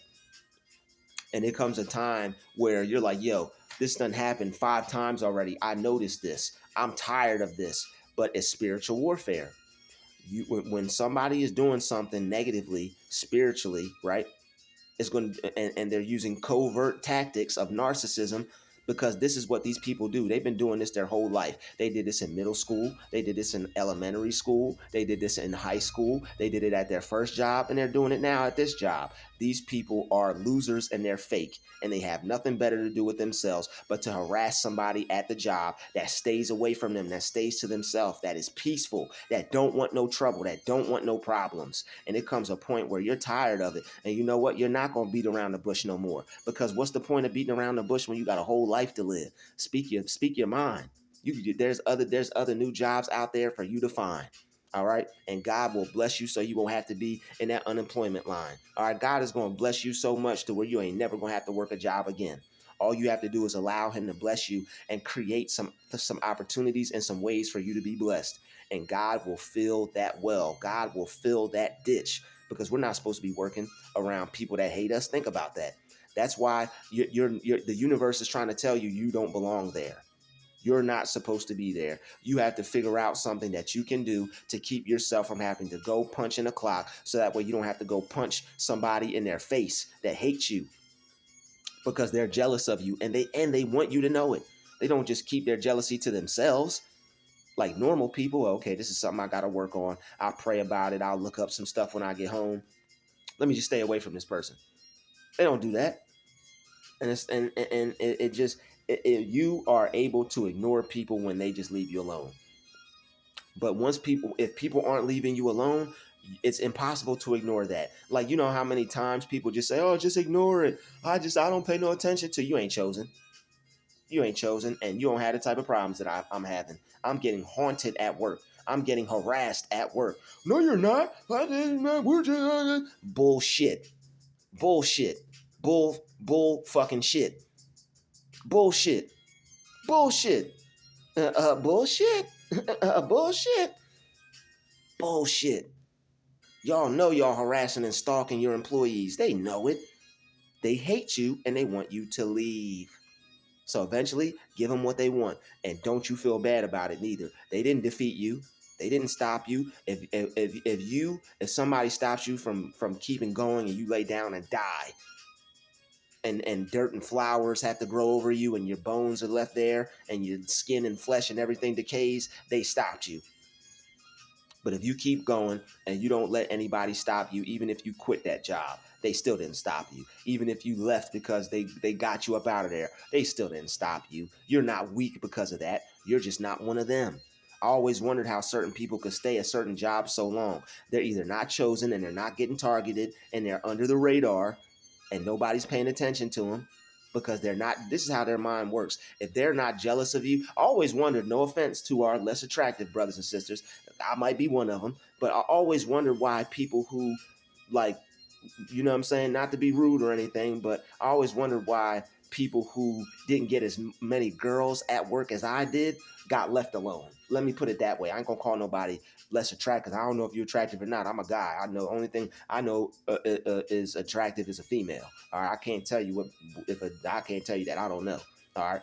And it comes a time where you're like, yo, this done happened 5 times already. I noticed this. I'm tired of this. But it's spiritual warfare. When somebody is doing something negatively, spiritually, right? It's going to, and they're using covert tactics of narcissism because this is what these people do. They've been doing this their whole life. They did this in middle school. They did this in elementary school. They did this in high school. They did it at their first job, and they're doing it now at this job. These people are losers and they're fake, and they have nothing better to do with themselves but to harass somebody at the job that stays away from them, that stays to themselves, that is peaceful, that don't want no trouble, that don't want no problems. And it comes a point where you're tired of it. And you know what? You're not going to beat around the bush no more, because what's the point of beating around the bush when you got a whole life to live? Speak your mind. There's other new jobs out there for you to find. All right. And God will bless you so you won't have to be in that unemployment line. All right. God is going to bless you so much to where you ain't never going to have to work a job again. All you have to do is allow him to bless you and create some opportunities and some ways for you to be blessed. And God will fill that well. God will fill that ditch, because we're not supposed to be working around people that hate us. Think about that. That's why the universe is trying to tell you you don't belong there. You're not supposed to be there. You have to figure out something that you can do to keep yourself from having to go punch in a clock, so that way you don't have to go punch somebody in their face that hates you because they're jealous of you, and they want you to know it. They don't just keep their jealousy to themselves. Like normal people, okay, this is something I got to work on. I'll pray about it. I'll look up some stuff when I get home. Let me just stay away from this person. They don't do that. And it just you are able to ignore people when they just leave you alone. But if people aren't leaving you alone, it's impossible to ignore that. Like, you know how many times people just say, "Oh, just ignore it. I don't pay no attention to you." Ain't chosen. You ain't chosen, and you don't have the type of problems that I'm having. I'm getting haunted at work. I'm getting harassed at work. No, you're not. We're just bullshit. Bullshit. Bull fucking shit. Bullshit. Bullshit. Bullshit. Bullshit. Bullshit. Y'all know y'all harassing and stalking your employees. They know it. They hate you and they want you to leave. So eventually, give them what they want, and don't you feel bad about it neither. They didn't defeat you. They didn't stop you. If somebody stops you from keeping going, and you lay down and die, and dirt and flowers have to grow over you, and your bones are left there, and your skin and flesh and everything decays, they stopped you. But if you keep going and you don't let anybody stop you, even if you quit that job, they still didn't stop you. Even if you left because they got you up out of there, they still didn't stop you. You're not weak because of that. You're just not one of them. I always wondered how certain people could stay at certain jobs so long. They're either not chosen and they're not getting targeted and they're under the radar and nobody's paying attention to them, because they're not. This is how their mind works. If they're not jealous of you, I always wondered, no offense to our less attractive brothers and sisters, I might be one of them, but I always wondered why people who, like, you know what I'm saying, not to be rude or anything, but I always wondered why people who didn't get as many girls at work as I did got left alone. Let me put it that way. I ain't gonna call nobody less attractive. I don't know if you're attractive or not. I'm a guy. I know, only thing I know is attractive is a female. All right, I can't tell you I can't tell you that. I don't know. All right.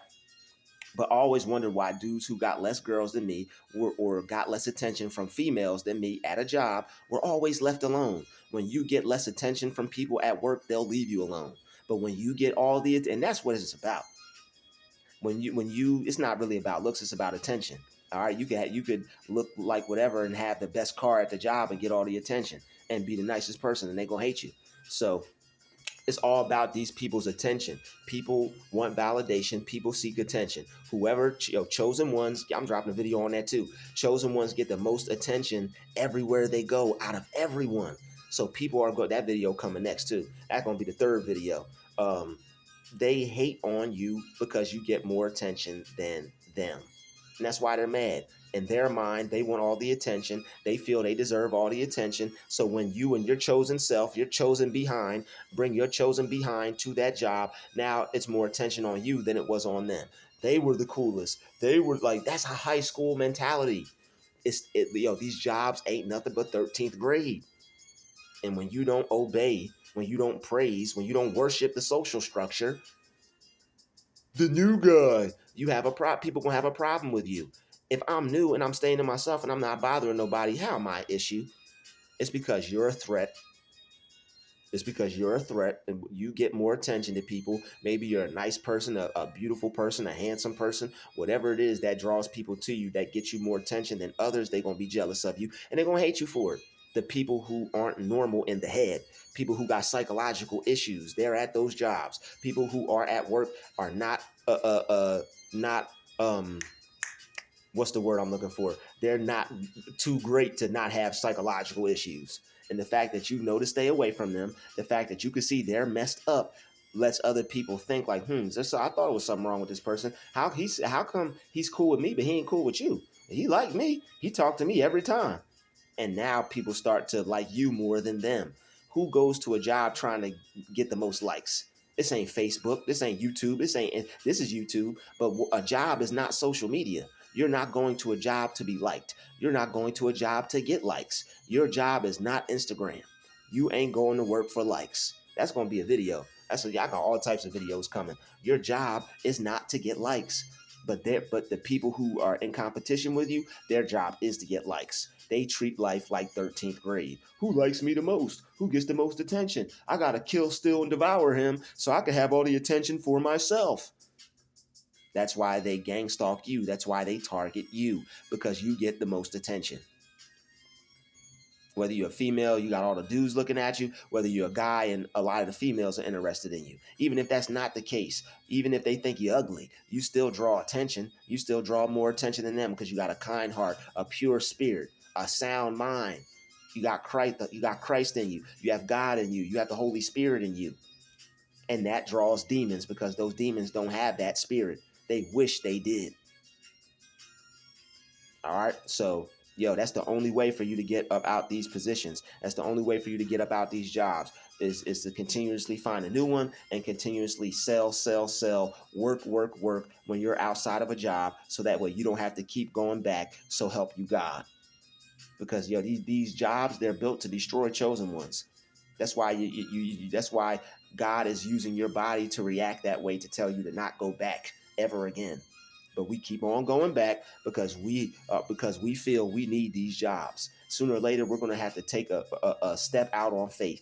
But I always wondered why dudes who got less girls than me or got less attention from females than me at a job were always left alone. When you get less attention from people at work, they'll leave you alone. But when you get all the, and that's what it's about. When you, it's not really about looks, it's about attention. All right, you could look like whatever and have the best car at the job and get all the attention and be the nicest person, and they gonna hate you. So it's all about these people's attention. People want validation. People seek attention. Whoever, chosen ones, I'm dropping a video on that too. Chosen ones get the most attention everywhere they go out of everyone. So people are going, that video coming next too. That's going to be the third video. They hate on you because you get more attention than them. And that's why they're mad. In their mind, they want all the attention. They feel they deserve all the attention. So when you and your chosen self, your chosen behind, bring your chosen behind to that job, now it's more attention on you than it was on them. They were the coolest. They were like, that's a high school mentality. These jobs ain't nothing but 13th grade. And when you don't obey, when you don't praise, when you don't worship the social structure, the new guy, people gonna have a problem with you. If I'm new and I'm staying to myself and I'm not bothering nobody, how am I issue? It's because you're a threat It's because you're a threat and you get more attention to people. Maybe you're a nice person, a beautiful person, a handsome person, whatever it is that draws people to you, that gets you more attention than others. They're going to be jealous of you and they're going to hate you for it. The people who aren't normal in the head, people who got psychological issues, they're at those jobs. People who are at work are not what's the word I'm looking for? They're not too great to not have psychological issues. And the fact that you know to stay away from them, the fact that you can see they're messed up, lets other people think like, I thought it was something wrong with this person. How come he's cool with me, but he ain't cool with you? He liked me. He talked to me every time. And now people start to like you more than them. Who goes to a job trying to get the most likes? This ain't Facebook. This ain't YouTube. This is YouTube. But a job is not social media. You're not going to a job to be liked. You're not going to a job to get likes. Your job is not Instagram. You ain't going to work for likes. That's going to be a video. I got all types of videos coming. Your job is not to get likes. But the people who are in competition with you, their job is to get likes. They treat life like 13th grade. Who likes me the most? Who gets the most attention? I gotta kill, steal, and devour him so I can have all the attention for myself. That's why they gang stalk you. That's why they target you, because you get the most attention. Whether you're a female, you got all the dudes looking at you. Whether you're a guy, and a lot of the females are interested in you. Even if that's not the case, even if they think you're ugly, you still draw attention. You still draw more attention than them because you got a kind heart, a pure spirit, a sound mind. You got Christ in you. You have God in you. You have the Holy Spirit in you. And that draws demons because those demons don't have that spirit. They wish they did. All right. So, that's the only way for you to get up out these positions. That's the only way for you to get up out these jobs is to continuously find a new one and continuously sell, work when you're outside of a job. So that way you don't have to keep going back. So help you God. Because these jobs, they're built to destroy chosen ones. That's why that's why God is using your body to react that way, to tell you to not go back ever again. But we keep on going back because we feel we need these jobs. Sooner or later, we're going to have to take a step out on faith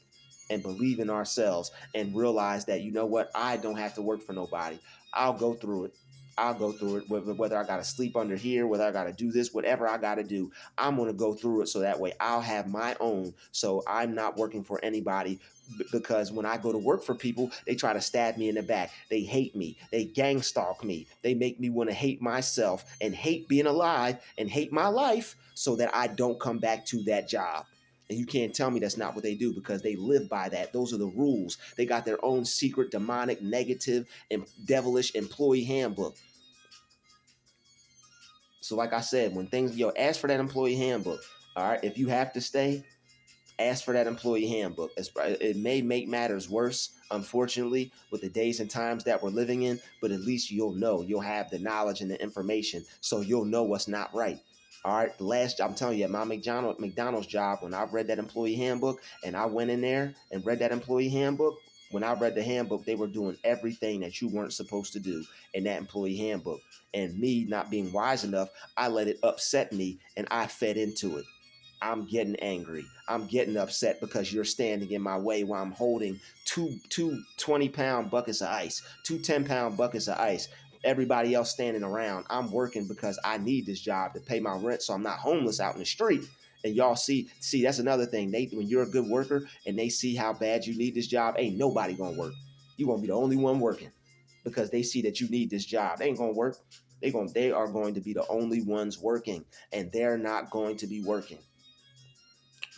and believe in ourselves and realize that, you know what, I don't have to work for nobody. I'll go through it. Whether I got to sleep under here, whether I got to do this, whatever I got to do, I'm going to go through it so that way I'll have my own. So I'm not working for anybody, because when I go to work for people, they try to stab me in the back. They hate me. They gang stalk me. They make me want to hate myself and hate being alive and hate my life so that I don't come back to that job. And you can't tell me that's not what they do, because they live by that. Those are the rules. They got their own secret, demonic, negative, and devilish employee handbook. So like I said, when things, ask for that employee handbook. All right. If you have to stay, ask for that employee handbook. It may make matters worse, unfortunately, with the days and times that we're living in, but at least you'll have the knowledge and the information, so you'll know what's not right. All right, I'm telling you, at my McDonald's job, when I read that employee handbook and I went in there and read that employee handbook, when I read the handbook, they were doing everything that you weren't supposed to do in that employee handbook. And me not being wise enough, I let it upset me and I fed into it. I'm getting angry. I'm getting upset because you're standing in my way while I'm holding two 20-pound buckets of ice, two 10-pound buckets of ice. Everybody else standing around. I'm working because I need this job to pay my rent so I'm not homeless out in the street. And y'all see, that's another thing. When you're a good worker and they see how bad you need this job, ain't nobody gonna work. You're gonna be the only one working because they see that you need this job. They ain't gonna work. They are going to be the only ones working, and they're not going to be working.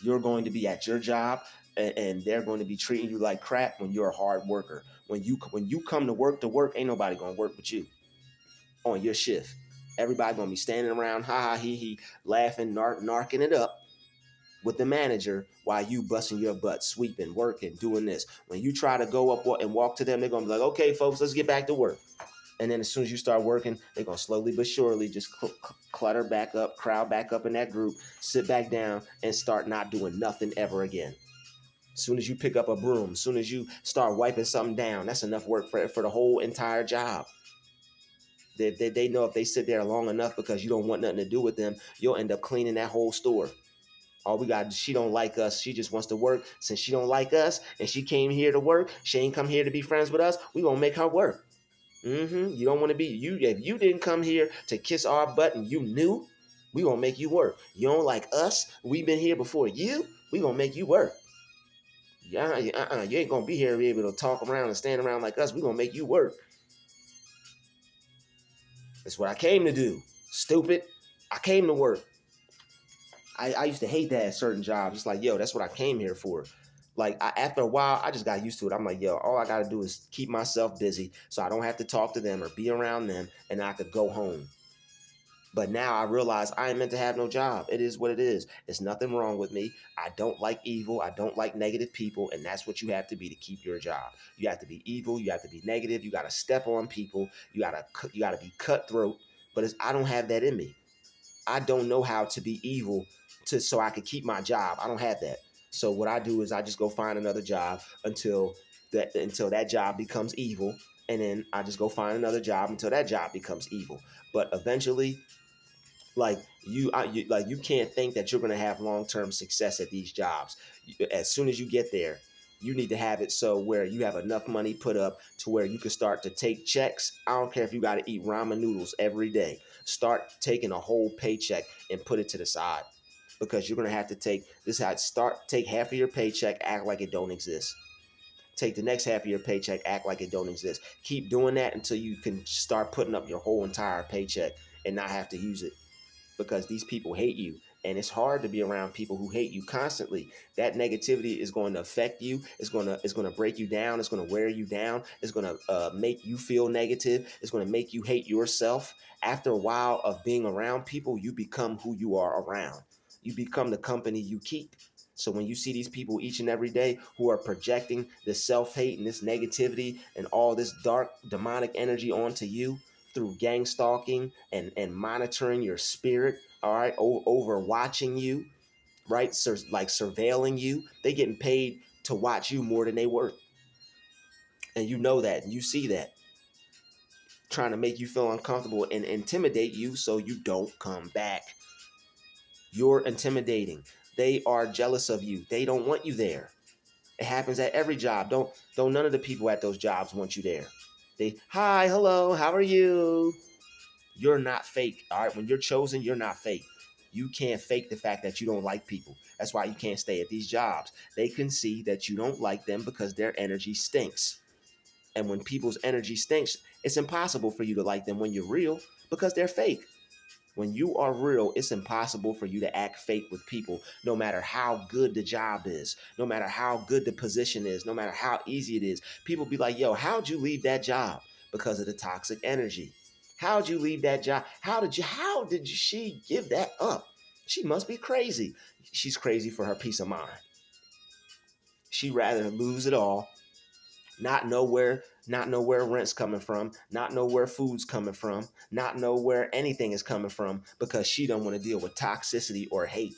You're going to be at your job, and they're going to be treating you like crap when you're a hard worker. When you come to work, ain't nobody going to work with you on your shift. Everybody going to be standing around, ha ha, he, laughing, narking it up with the manager while you busting your butt, sweeping, working, doing this. When you try to go up and walk to them, they're going to be like, okay, folks, let's get back to work. And then as soon as you start working, they're going to slowly but surely just clutter back up, crowd back up in that group, sit back down, and start not doing nothing ever again. As soon as you pick up a broom, as soon as you start wiping something down, that's enough work for the whole entire job. They know if they sit there long enough because you don't want nothing to do with them, you'll end up cleaning that whole store. All we got, she don't like us. She just wants to work. Since she don't like us and she came here to work, she ain't come here to be friends with us. We gonna make her work. You don't want to be you. If you didn't come here to kiss our butt and you knew, we gonna make you work. You don't like us. We been here before you. We gonna make you work. Yeah, you ain't gonna be here to be able to talk around and stand around like us. We gonna make you work. That's what I came to do. Stupid. I came to work. I used to hate that at certain jobs. It's like, yo, that's what I came here for. Like, after a while, I just got used to it. I'm like, yo, all I got to do is keep myself busy so I don't have to talk to them or be around them, and I could go home. But now I realize I ain't meant to have no job. It is what it is. There's nothing wrong with me. I don't like evil. I don't like negative people. And that's what you have to be to keep your job. You have to be evil. You have to be negative. You got to step on people. You got to be cutthroat. But I don't have that in me. I don't know how to be evil so I can keep my job. I don't have that. So what I do is I just go find another job until that job becomes evil. And then I just go find another job until that job becomes evil. But eventually, like you can't think that you're going to have long-term success at these jobs. As soon as you get there, you need to have it so where you have enough money put up to where you can start to take checks. I don't care if you got to eat ramen noodles every day. Start taking a whole paycheck and put it to the side, because you're going to have to take half of your paycheck, act like it don't exist. Take the next half of your paycheck, act like it don't exist. Keep doing that until you can start putting up your whole entire paycheck and not have to use it, because these people hate you. And it's hard to be around people who hate you constantly. That negativity is going to affect you. It's going to break you down. It's going to wear you down. It's going to make you feel negative. It's going to make you hate yourself. After a while of being around people, you become who you are around. You become the company you keep. So when you see these people each and every day who are projecting this self-hate and this negativity and all this dark demonic energy onto you, through gang stalking and monitoring your spirit, all right, over watching you, right, like surveilling you. They getting paid to watch you more than they work, and you know that, and you see that, trying to make you feel uncomfortable and intimidate you so you don't come back. You're intimidating. They are jealous of you. They don't want you there. It happens at every job. Don't none of the people at those jobs want you there. Hi, hello, how are you? You're not fake. All right. When you're chosen, you're not fake. You can't fake the fact that you don't like people. That's why you can't stay at these jobs. They can see that you don't like them because their energy stinks. And when people's energy stinks, it's impossible for you to like them when you're real, because they're fake. When you are real, it's impossible for you to act fake with people, no matter how good the job is, no matter how good the position is, no matter how easy it is. People be like, yo, how'd you leave that job? Because of the toxic energy. How'd you leave that job? How did she give that up? She must be crazy. She's crazy for her peace of mind. She'd rather lose it all, not know where rent's coming from, not know where food's coming from, not know where anything is coming from, because she don't want to deal with toxicity or hate.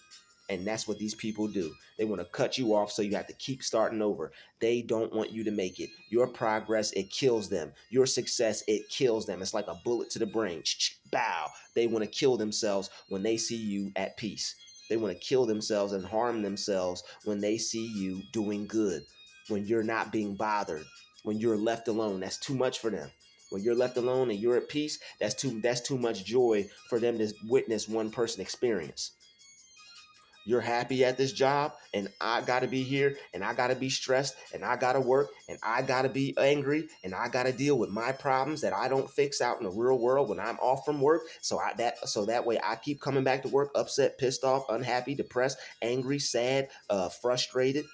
And that's what these people do. They want to cut you off so you have to keep starting over. They don't want you to make it. Your progress, it kills them. Your success, it kills them. It's like a bullet to the brain. Bow. They want to kill themselves when they see you at peace. They want to kill themselves and harm themselves when they see you doing good, when you're not being bothered, when you're left alone. That's too much for them. When you're left alone and you're at peace, that's too much joy for them to witness one person experience. You're happy at this job, and I gotta be here, and I gotta be stressed, and I gotta work, and I gotta be angry, and I gotta deal with my problems that I don't fix out in the real world when I'm off from work. So that way I keep coming back to work upset, pissed off, unhappy, depressed, angry, sad, frustrated.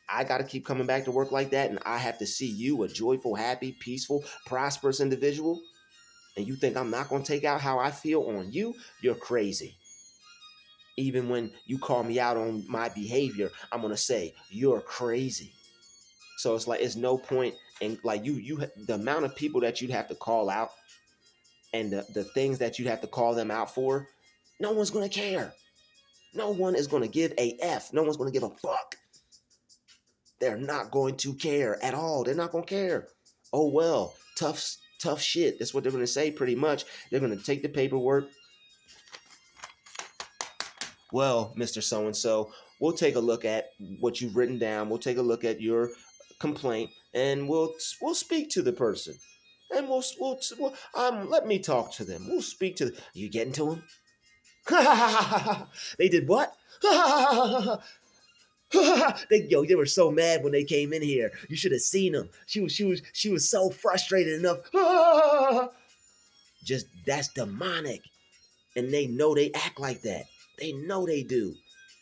I got to keep coming back to work like that, and I have to see you a joyful, happy, peaceful, prosperous individual, and you think I'm not going to take out how I feel on you? You're crazy. Even when you call me out on my behavior, I'm going to say you're crazy. So it's like, it's no point in, like, the amount of people that you'd have to call out and the things that you'd have to call them out for, no one's going to care. No one is going to give a F. No one's going to give a fuck. They're not going to care at all. They're not going to care. Oh, well, tough shit. That's what they're going to say pretty much. They're going to take the paperwork. well, Mr. So and so, we'll take a look at what you've written down. We'll take a look at your complaint, and we'll speak to the person, and we'll let me talk to them. We'll speak to. You getting to them? They did what? They were so mad when they came in here. You should have seen them. She was so frustrated enough. Just that's demonic, and they know they act like that. They know they do.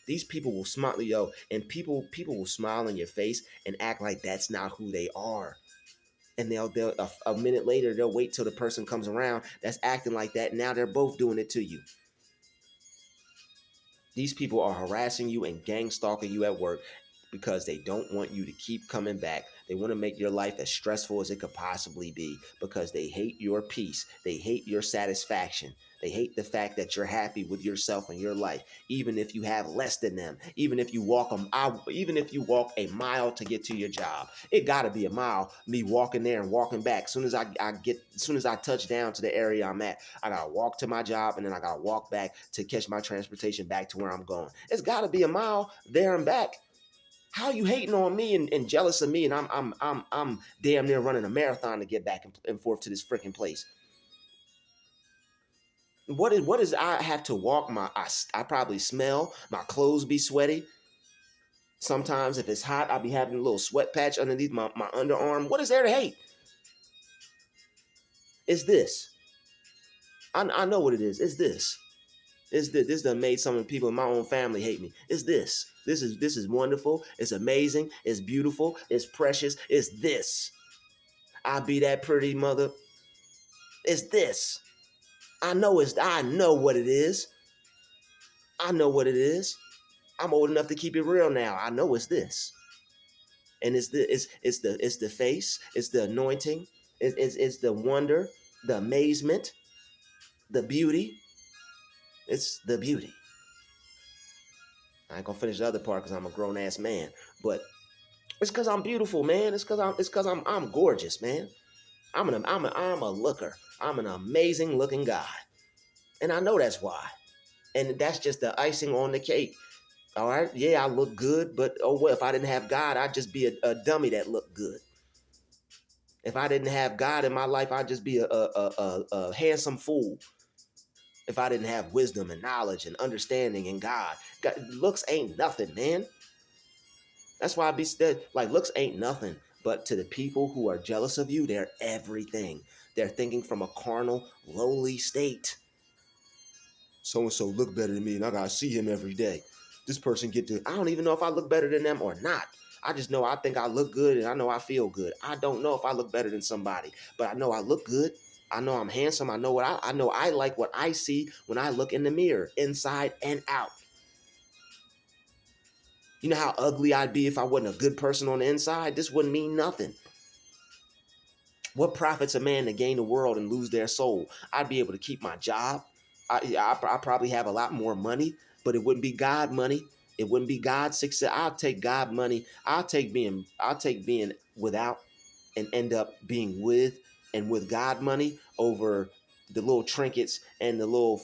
These people will smile, and people will smile in your face and act like that's not who they are. And they'll a minute later they'll wait till the person comes around that's acting like that. Now they're both doing it to you. These people are harassing you and gang stalking you at work because they don't want you to keep coming back. They want to make your life as stressful as it could possibly be because they hate your peace. They hate your satisfaction. They hate the fact that you're happy with yourself and your life, even if you have less than them. Even if you walk a mile to get to your job, it got to be a mile. Me walking there and walking back. Soon as I touch down to the area I'm at, I gotta walk to my job and then I gotta walk back to catch my transportation back to where I'm going. It's got to be a mile there and back. How you hating on me and jealous of me, and I'm damn near running a marathon to get back and forth to this freaking place? What is I have to walk I probably smell, my clothes be sweaty. Sometimes if it's hot, I'll be having a little sweat patch underneath my underarm. What is there to hate? It's this. I know what it is. It's this. It's this. This done made some of the people in my own family hate me. It's this. This is wonderful. It's amazing. It's beautiful. It's precious. It's this. I be that pretty mother. It's this. I know what it is. I know what it is. I'm old enough to keep it real now. I know it's this. And it's the face, it's the anointing, it's the wonder, the amazement, the beauty. It's the beauty. I ain't gonna finish the other part because I'm a grown ass man, but it's because I'm beautiful, man. It's because I'm gorgeous, man. I'm a looker. I'm an amazing looking guy, and I know that's why. And that's just the icing on the cake. All right, yeah, I look good, but oh well, if I didn't have God, I'd just be a dummy that looked good. If I didn't have God in my life, I'd just be a handsome fool. If I didn't have wisdom and knowledge and understanding in God, looks ain't nothing, man. That's why I be like, looks ain't nothing. But to the people who are jealous of you, they're everything. They're thinking from a carnal, lowly state. So and so look better than me, and I gotta see him every day. This person I don't even know if I look better than them or not. I just know I think I look good and I know I feel good. I don't know if I look better than somebody, but I know I look good. I know I'm handsome. I know I like what I see when I look in the mirror, inside and out. You know how ugly I'd be if I wasn't a good person on the inside? This wouldn't mean nothing. What profits a man to gain the world and lose their soul? I'd be able to keep my job. I probably have a lot more money, but it wouldn't be God money. It wouldn't be God's success. I'll take God money. I'll take being without and end up being with, and with God money over the little trinkets and the little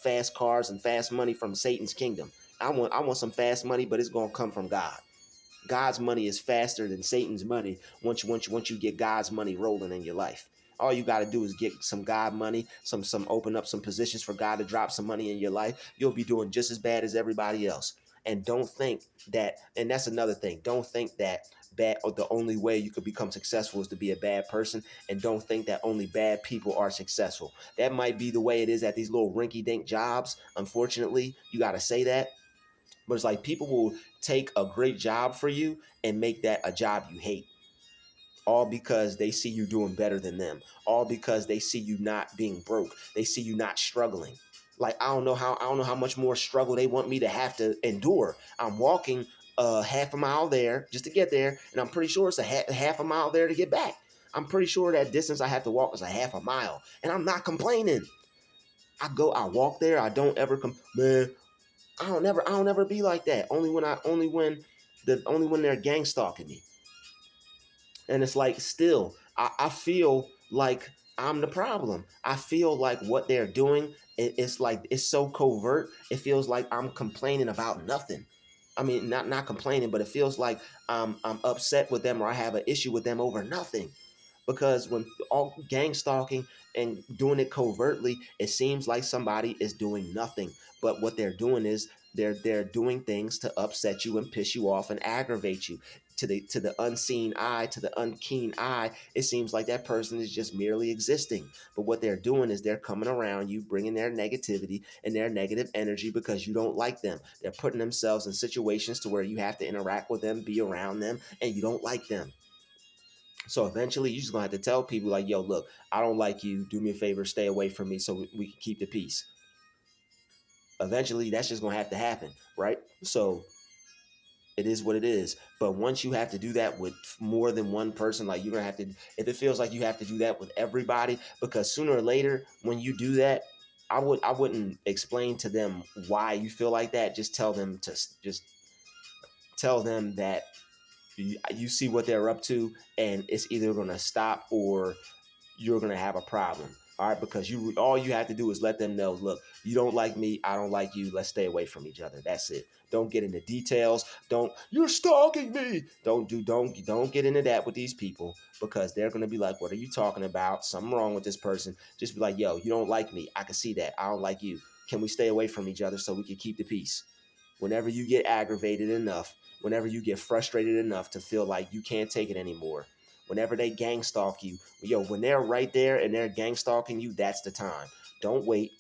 fast cars and fast money from Satan's kingdom. I want some fast money, but it's gonna come from God. God's money is faster than Satan's money once you get God's money rolling in your life. All you got to do is get some God money, some open up some positions for God to drop some money in your life. You'll be doing just as bad as everybody else. And don't think that, and that's another thing, don't think that bad or the only way you could become successful is to be a bad person, and don't think that only bad people are successful. That might be the way it is at these little rinky-dink jobs. Unfortunately, you got to say that. But it's like people will take a great job for you and make that a job you hate. All because they see you doing better than them. All because they see you not being broke. They see you not struggling. Like I don't know how much more struggle they want me to have to endure. I'm walking half a mile there just to get there, and I'm pretty sure it's a half a mile there to get back. I'm pretty sure that distance I have to walk is a half a mile, and I'm not complaining. I walk there. I don't ever man. I don't ever be like that. Only when they're gang stalking me. And it's like still, I feel like I'm the problem. I feel like what they're doing It's like it's so covert. It feels like I'm complaining about nothing. I mean, not complaining, but it feels like I'm upset with them or I have an issue with them over nothing. Because when all gang stalking and doing it covertly, it seems like somebody is doing nothing. But what they're doing is they're doing things to upset you and piss you off and aggravate you. To the unseen eye, to the unkeen eye, it seems like that person is just merely existing. But what they're doing is they're coming around you, bringing their negativity and their negative energy because you don't like them. They're putting themselves in situations to where you have to interact with them, be around them, and you don't like them. So eventually, you're just gonna have to tell people like, "Yo, look, I don't like you. Do me a favor, stay away from me, so we can keep the peace." Eventually, that's just gonna have to happen, right? So it is what it is. But once you have to do that with more than one person, like you're gonna have to, if it feels like you have to do that with everybody, because sooner or later, when you do that, I wouldn't explain to them why you feel like that. Just tell them that you see what they're up to, and it's either gonna stop or you're gonna have a problem. All right, because you all you have to do is let them know, look, you don't like me, I don't like you, let's stay away from each other. That's it. Don't get into details. Don't you're stalking me. Don't get into that with these people because they're gonna be like, what are you talking about? Something wrong with this person. Just be like, yo, you don't like me. I can see that. I don't like you. Can we stay away from each other so we can keep the peace? Whenever you get aggravated enough, whenever you get frustrated enough to feel like you can't take it anymore, whenever they gang stalk you, yo, when they're right there and they're gang stalking you, that's the time. Don't wait.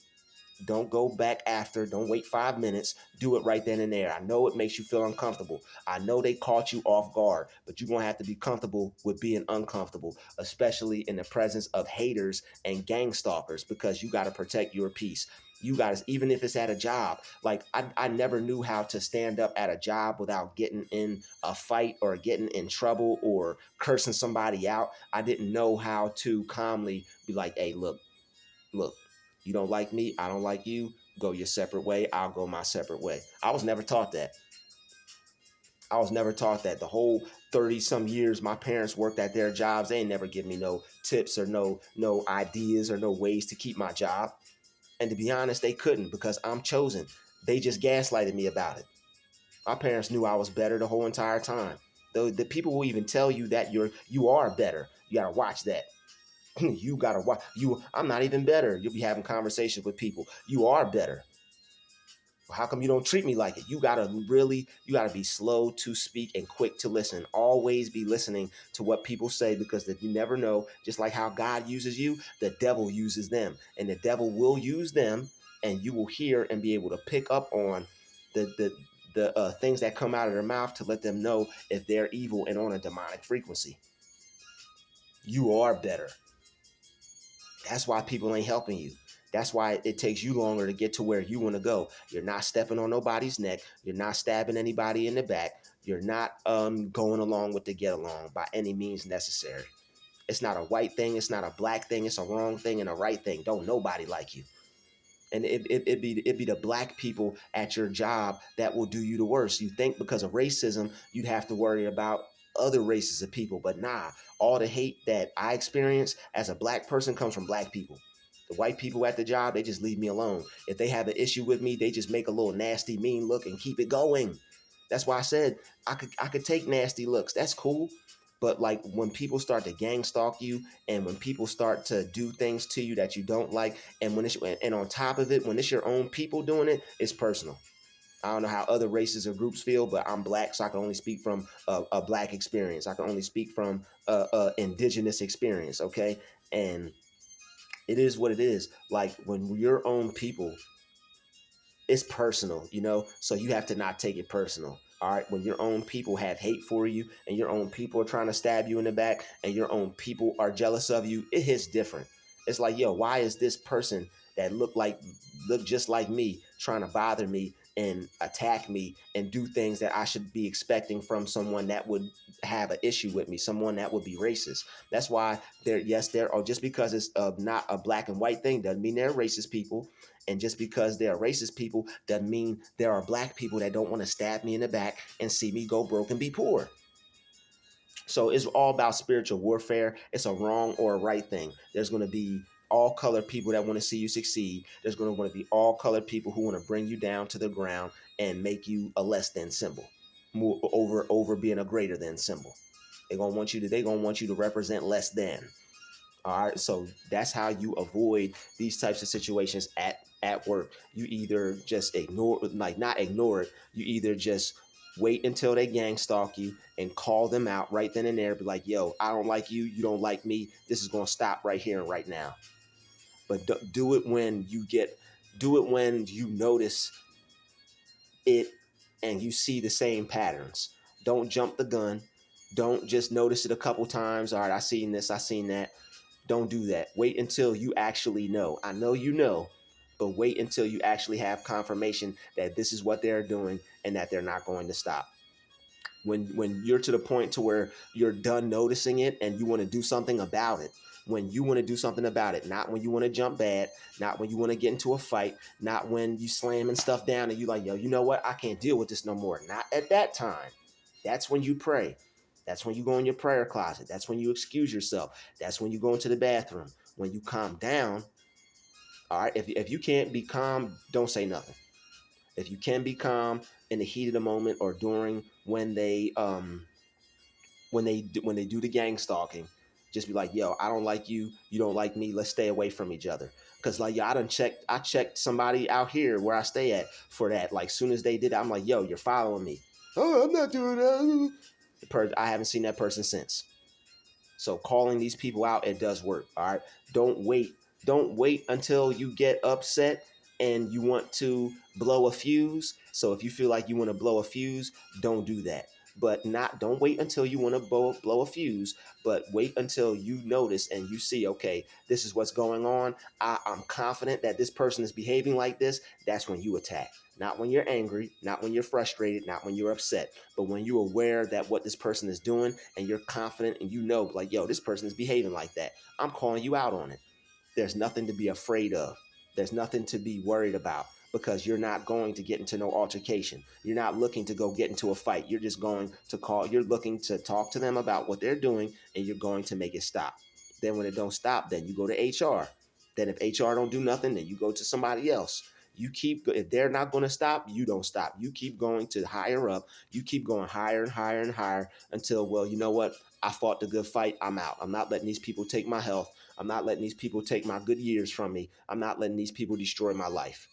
Don't go back after. Don't wait 5 minutes. Do it right then and there. I know it makes you feel uncomfortable. I know they caught you off guard, but you're going to have to be comfortable with being uncomfortable, especially in the presence of haters and gang stalkers, because you got to protect your peace. You guys, even if it's at a job, like I never knew how to stand up at a job without getting in a fight or getting in trouble or cursing somebody out. I didn't know how to calmly be like, hey, look, you don't like me, I don't like you, go your separate way, I'll go my separate way. I was never taught that. I was never taught that. The whole 30 some years my parents worked at their jobs, they ain't never give me no tips or no ideas or no ways to keep my job. And to be honest, they couldn't because I'm chosen. They just gaslighted me about it. My parents knew I was better the whole entire time. The people will even tell you that you are better. You gotta watch that. You gotta watch you. I'm not even better. You'll be having conversations with people. You are better. How come you don't treat me like it? You gotta be slow to speak and quick to listen. Always be listening to what people say because you never know. Just like how God uses you, the devil uses them, and the devil will use them, and you will hear and be able to pick up on the things that come out of their mouth to let them know if they're evil and on a demonic frequency. You are better. That's why people ain't helping you. That's why it takes you longer to get to where you want to go. You're not stepping on nobody's neck. You're not stabbing anybody in the back. You're not going along with the get along by any means necessary. It's not a white thing. It's not a black thing. It's a wrong thing and a right thing. Don't nobody like you. And it be the black people at your job that will do you the worst. You think because of racism you'd have to worry about other races of people, but nah. All the hate that I experience as a black person comes from black people. The white people at the job, they just leave me alone. If they have an issue with me, they just make a little nasty mean look and keep it going. That's why I said I could take nasty looks. That's cool. But like when people start to gang stalk you and when people start to do things to you that you don't like, and when it's and on top of it, when it's your own people doing it, it's personal. I don't know how other races or groups feel, but I'm black, so I can only speak from a black experience. I can only speak from a indigenous experience. Okay, and it is what it is. Like when your own people, it's personal, so you have to not take it personal. All right, when your own people have hate for you and your own people are trying to stab you in the back and your own people are jealous of you, it hits different. It's like, yo, why is this person that look just like me trying to bother me and attack me and do things that I should be expecting from someone that would have an issue with me, someone that would be racist? That's why there are, just because it's not a black and white thing doesn't mean they're racist people. And just because there are racist people doesn't mean there are black people that don't want to stab me in the back and see me go broke and be poor. So it's all about spiritual warfare. It's a wrong or a right thing. There's going to be all colored people that want to see you succeed. There's going to want to be all colored people who want to bring you down to the ground and make you a less than symbol, more over being a greater than symbol. They're gonna want you to represent less than. All right, so that's how you avoid these types of situations at work. You either just ignore, like not ignore it. You either just wait until they gang stalk you and call them out right then and there. Be like, yo, I don't like you. You don't like me. This is gonna stop right here and right now. But do it when you notice it and you see the same patterns. Don't jump the gun. Don't just notice it a couple times. All right, I seen this, I seen that. Don't do that. Wait until you actually know. I know you know, but wait until you actually have confirmation that this is what they're doing and that they're not going to stop. When you're to the point to where you're done noticing it and you want to do something about it, when you want to do something about it, not when you want to jump bad, not when you want to get into a fight, not when you slamming stuff down and you like, yo, you know what, I can't deal with this no more. Not at that time. That's when you pray. That's when you go in your prayer closet. That's when you excuse yourself. That's when you go into the bathroom. When you calm down, all right, if you can't be calm, don't say nothing. If you can be calm in the heat of the moment or during when they do the gang stalking, just be like, yo, I don't like you, you don't like me, let's stay away from each other. Cause like, yo, I checked somebody out here where I stay at for that. Like soon as they did that, I'm like, yo, you're following me. Oh, I'm not doing that. I haven't seen that person since. So calling these people out, it does work. All right. Don't wait. Don't wait until you get upset and you want to blow a fuse. So if you feel like you want to blow a fuse, don't do that. But don't wait until you want to blow a fuse, but wait until you notice and you see, okay, this is what's going on. I'm confident that this person is behaving like this. That's when you attack. Not when you're angry, not when you're frustrated, not when you're upset, but when you're aware that what this person is doing and you're confident and you know, like, yo, this person is behaving like that. I'm calling you out on it. There's nothing to be afraid of. There's nothing to be worried about because you're not going to get into no altercation. You're not looking to go get into a fight. You're just going to you're looking to talk to them about what they're doing and you're going to make it stop. Then when it don't stop, then you go to HR. Then if HR don't do nothing, then you go to somebody else. If they're not going to stop, you don't stop. You keep going to higher up. You keep going higher and higher and higher until, well, you know what? I fought the good fight. I'm out. I'm not letting these people take my health. I'm not letting these people take my good years from me. I'm not letting these people destroy my life.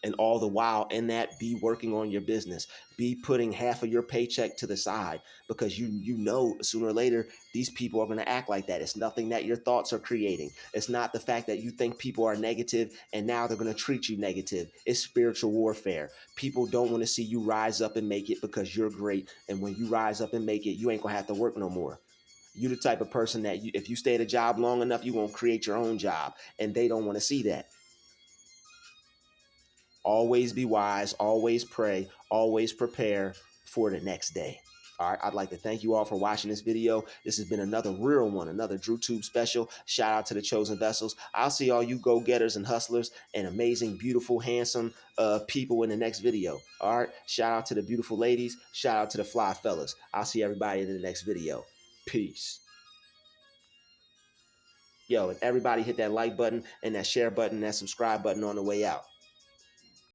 And all the while in that, be working on your business. Be putting half of your paycheck to the side because you know sooner or later these people are going to act like that. It's nothing that your thoughts are creating. It's not the fact that you think people are negative and now they're going to treat you negative. It's spiritual warfare. People don't want to see you rise up and make it because you're great. And when you rise up and make it, you ain't going to have to work no more. You're the type of person that if you stay at a job long enough, you're going to create your own job. And they don't want to see that. Always be wise, always pray, always prepare for the next day. All right, I'd like to thank you all for watching this video. This has been another real one, another Druuill special. Shout out to the chosen vessels. I'll see all you go-getters and hustlers and amazing, beautiful, handsome people in the next video. All right, shout out to the beautiful ladies. Shout out to the fly fellas. I'll see everybody in the next video. Peace. Yo, and everybody hit that like button and that share button and that subscribe button on the way out.